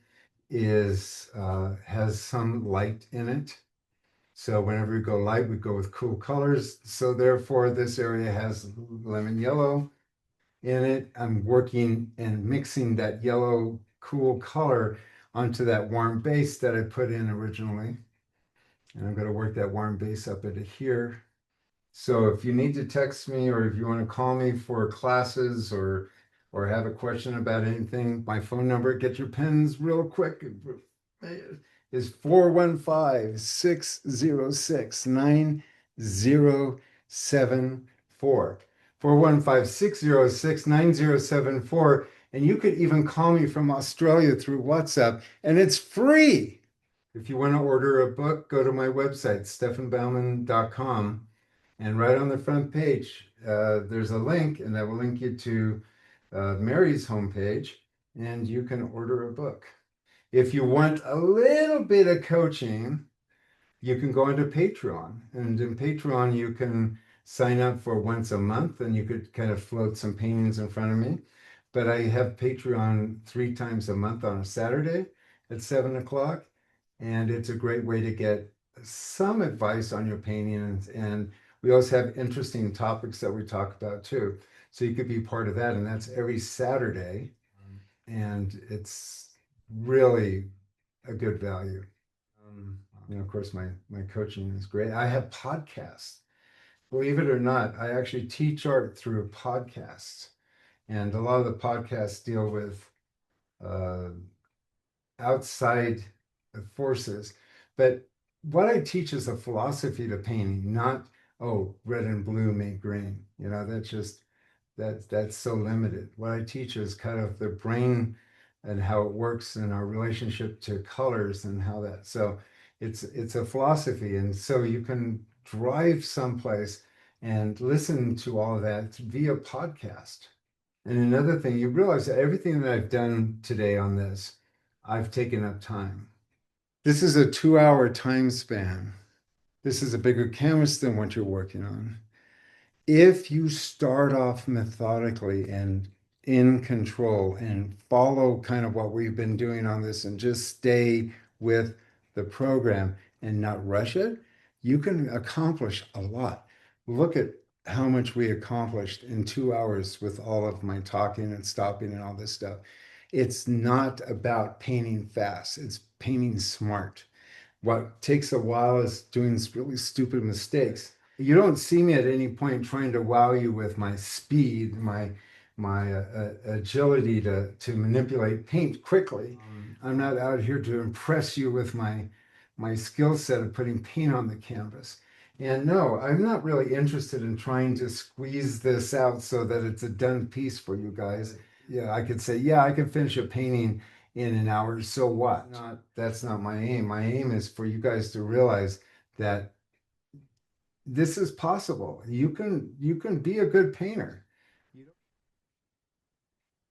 is has some light in it. So whenever we go light, we go with cool colors. So therefore, this area has lemon yellow in it. I'm working and mixing that yellow cool color onto that warm base that I put in originally. And I'm going to work that warm base up into here. So if you need to text me or if you want to call me for classes or have a question about anything, my phone number, get your pens real quick, is 415-606-9074. 415-606-9074. And you could even call me from Australia through WhatsApp, and it's free. If you want to order a book, go to my website, stefanbaumann.com. And right on the front page, there's a link, and that will link you to Mary's homepage, and you can order a book. If you want a little bit of coaching, you can go into Patreon. And in Patreon, you can sign up for once a month, and you could kind of float some paintings in front of me. But I have Patreon 3 times a month on a Saturday at 7 o'clock. And it's a great way to get some advice on your painting. And we also have interesting topics that we talk about too. So you could be part of that. And that's every Saturday. And it's really a good value. Of course, my coaching is great. I have podcasts. Believe it or not, I actually teach art through podcasts. And a lot of the podcasts deal with outside forces. But what I teach is a philosophy to painting, not, oh, red and blue make green. That's so limited. What I teach is kind of the brain and how it works and our relationship to colors and how that. So it's a philosophy. And so you can drive someplace and listen to all of that via podcast. And another thing, you realize that everything that I've done today on this, I've taken up time. This is a 2-hour time span. This is a bigger canvas than what you're working on. If you start off methodically and in control and follow kind of what we've been doing on this and just stay with the program and not rush it, you can accomplish a lot. Look at how much we accomplished in 2 hours with all of my talking and stopping and all this stuff. It's not about painting fast, it's painting smart. What takes a while is doing really stupid mistakes. You don't see me at any point trying to wow you with my speed, my agility to manipulate paint quickly. I'm not out here to impress you with my skill set of putting paint on the canvas. And no, I'm not really interested in trying to squeeze this out so that it's a done piece for you guys. Yeah, I could say, yeah, I can finish a painting in an hour. So what? That's not my aim. My aim is for you guys to realize that this is possible. You can be a good painter.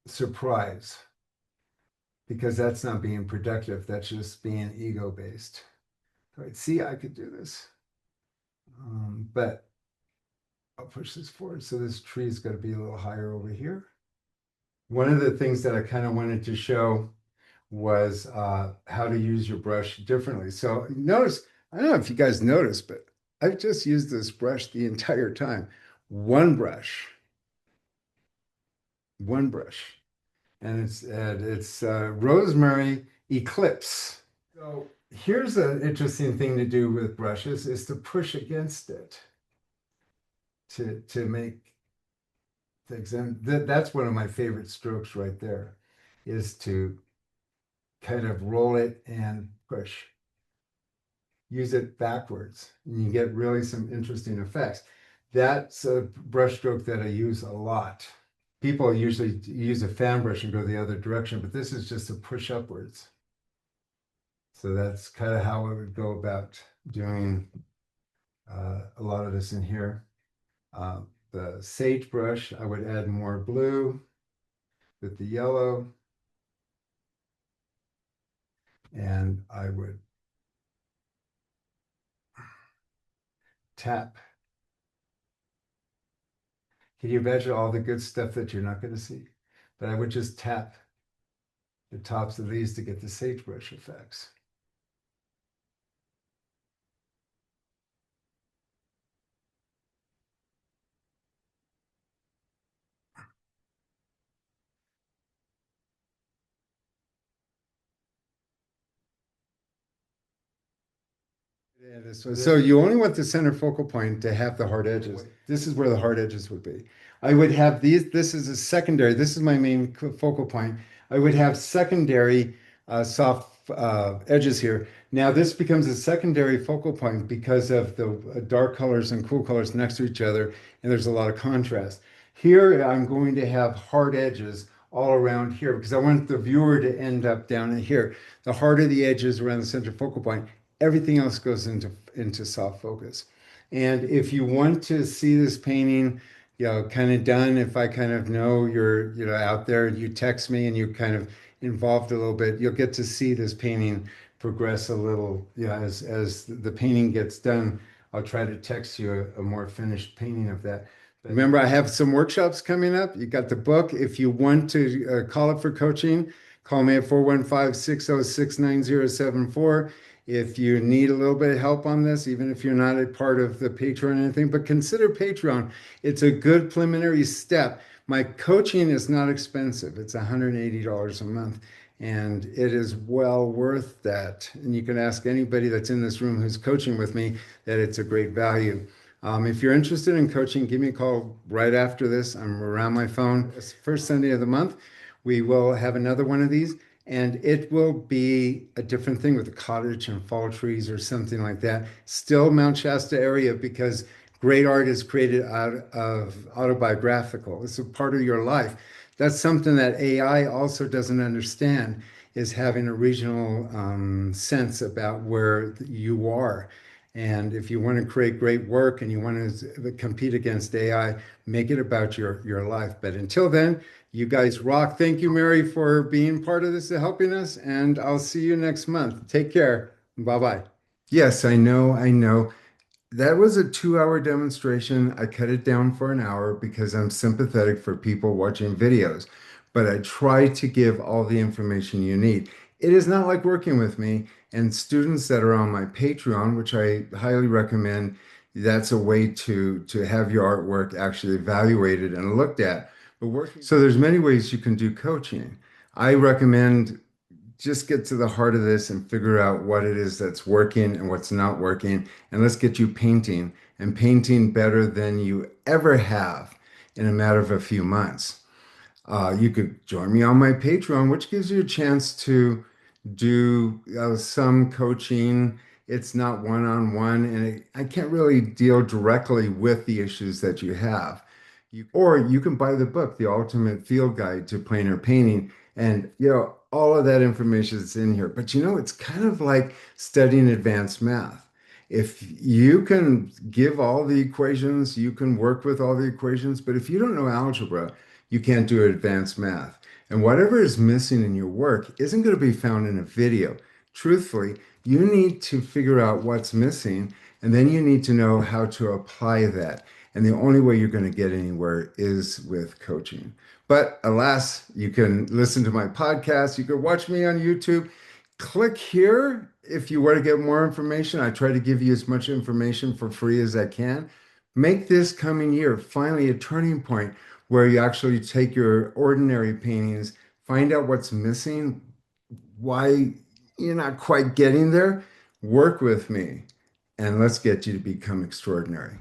Surprise, because that's not being productive. That's just being ego based. Right? See, I could do this, but I'll push this forward. So this tree is going to be a little higher over here. One of the things that I kind of wanted to show was how to use your brush differently. So notice I don't know if you guys noticed, but I've just used this brush the entire time. One brush, one brush. And it's Rosemary Eclipse. So here's an interesting thing to do with brushes is to push against it to make things. And that's one of my favorite strokes right there, is to kind of roll it and push. Use it backwards, and you get really some interesting effects. That's a brush stroke that I use a lot. People usually use a fan brush and go the other direction, but this is just a push upwards. So that's kind of how I would go about doing a lot of this in here. The sagebrush, I would add more blue with the yellow, and I would tap. Can you imagine all the good stuff that you're not going to see? But I would just tap the tops of these to get the sagebrush effects. Yeah, this was, so you only want the center focal point to have the hard edges. This is where the hard edges would be. I would have these, this is a secondary, this is my main focal point. I would have secondary soft edges here. Now this becomes a secondary focal point because of the dark colors and cool colors next to each other, and there's a lot of contrast. Here I'm going to have hard edges all around here because I want the viewer to end up down in here. The harder the edges around the center focal point, everything else goes into soft focus. And if you want to see this painting, kind of done, if I kind of know you're, out there, you text me and you kind of involved a little bit, you'll get to see this painting progress a little. As the painting gets done, I'll try to text you a more finished painting of that. But remember, I have some workshops coming up. You got the book. If you want to call it for coaching, call me at 415-606-9074. If you need a little bit of help on this, even if you're not a part of the Patreon or anything, but consider Patreon. It's a good preliminary step. My coaching is not expensive. It's $180 a month, and it is well worth that. And you can ask anybody that's in this room who's coaching with me that it's a great value. If you're interested in coaching, give me a call right after this. I'm around my phone. It's the first Sunday of the month. We will have another one of these. And it will be a different thing with a cottage and fall trees or something like that. Still Mount Shasta area, because great art is created out of autobiographical. It's a part of your life. That's something that AI also doesn't understand, is having a regional sense about where you are. And if you want to create great work and you want to compete against AI, make it about your life. But until then, you guys rock. Thank you, Mary, for being part of this and helping us. And I'll see you next month. Take care. Bye-bye. Yes, I know. I know. That was a 2-hour demonstration. I cut it down for an hour because I'm sympathetic for people watching videos, but I try to give all the information you need. It is not like working with me, and students that are on my Patreon, which I highly recommend. That's a way to have your artwork actually evaluated and looked at. But working, so there's many ways you can do coaching. I recommend just get to the heart of this and figure out what it is that's working and what's not working. And let's get you painting, and painting better than you ever have in a matter of a few months. You could join me on my Patreon, which gives you a chance to do some coaching. It's not one-on-one, and I can't really deal directly with the issues that you have. Or you can buy the book, The Ultimate Field Guide to Plein Painting, and all of that information is in here. But it's kind of like studying advanced math. If you can give all the equations, you can work with all the equations, but if you don't know algebra, you can't do advanced math. And whatever is missing in your work isn't going to be found in a video. Truthfully, you need to figure out what's missing, and then you need to know how to apply that. And the only way you're going to get anywhere is with coaching. But alas, you can listen to my podcast. You can watch me on YouTube. Click here if you want to get more information, I try to give you as much information for free as I can. Make this coming year finally a turning point where you actually take your ordinary paintings, find out what's missing, why you're not quite getting there, work with me, and let's get you to become extraordinary.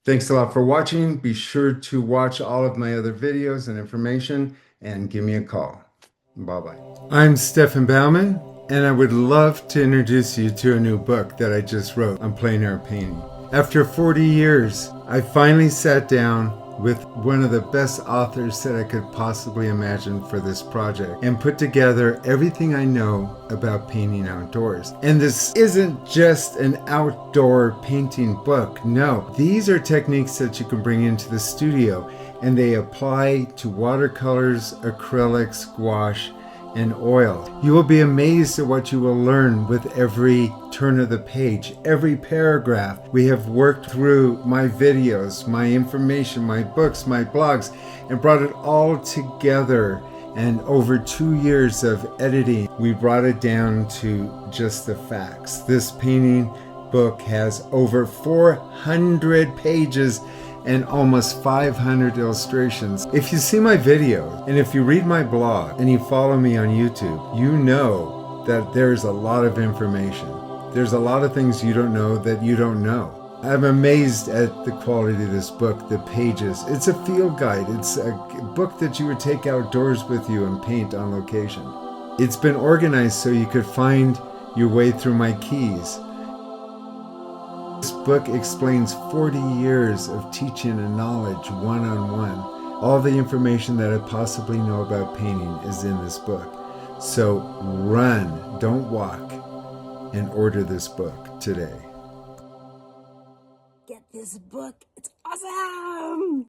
Thanks a lot for watching. Be sure to watch all of my other videos and information and give me a call. Bye-bye. I'm Stefan Baumann, and I would love to introduce you to a new book that I just wrote on plein air painting. After 40 years, I finally sat down with one of the best authors that I could possibly imagine for this project and put together everything I know about painting outdoors. And this isn't just an outdoor painting book. No, these are techniques that you can bring into the studio, and they apply to watercolors, acrylics, gouache, and oil. You will be amazed at what you will learn with every turn of the page, every paragraph. We have worked through my videos, my information, my books, my blogs, and brought it all together. And over 2 years of editing, we brought it down to just the facts. This painting book has over 400 pages and almost 500 illustrations. If you see my videos and if you read my blog and you follow me on YouTube, you know that there's a lot of information. There's a lot of things you don't know that you don't know. I'm amazed at the quality of this book, the pages. It's a field guide. It's a book that you would take outdoors with you and paint on location. It's been organized so you could find your way through my keys. This book explains 40 years of teaching and knowledge one-on-one. All the information that I possibly know about painting is in this book. So run, don't walk, and order this book today. Get this book. It's awesome.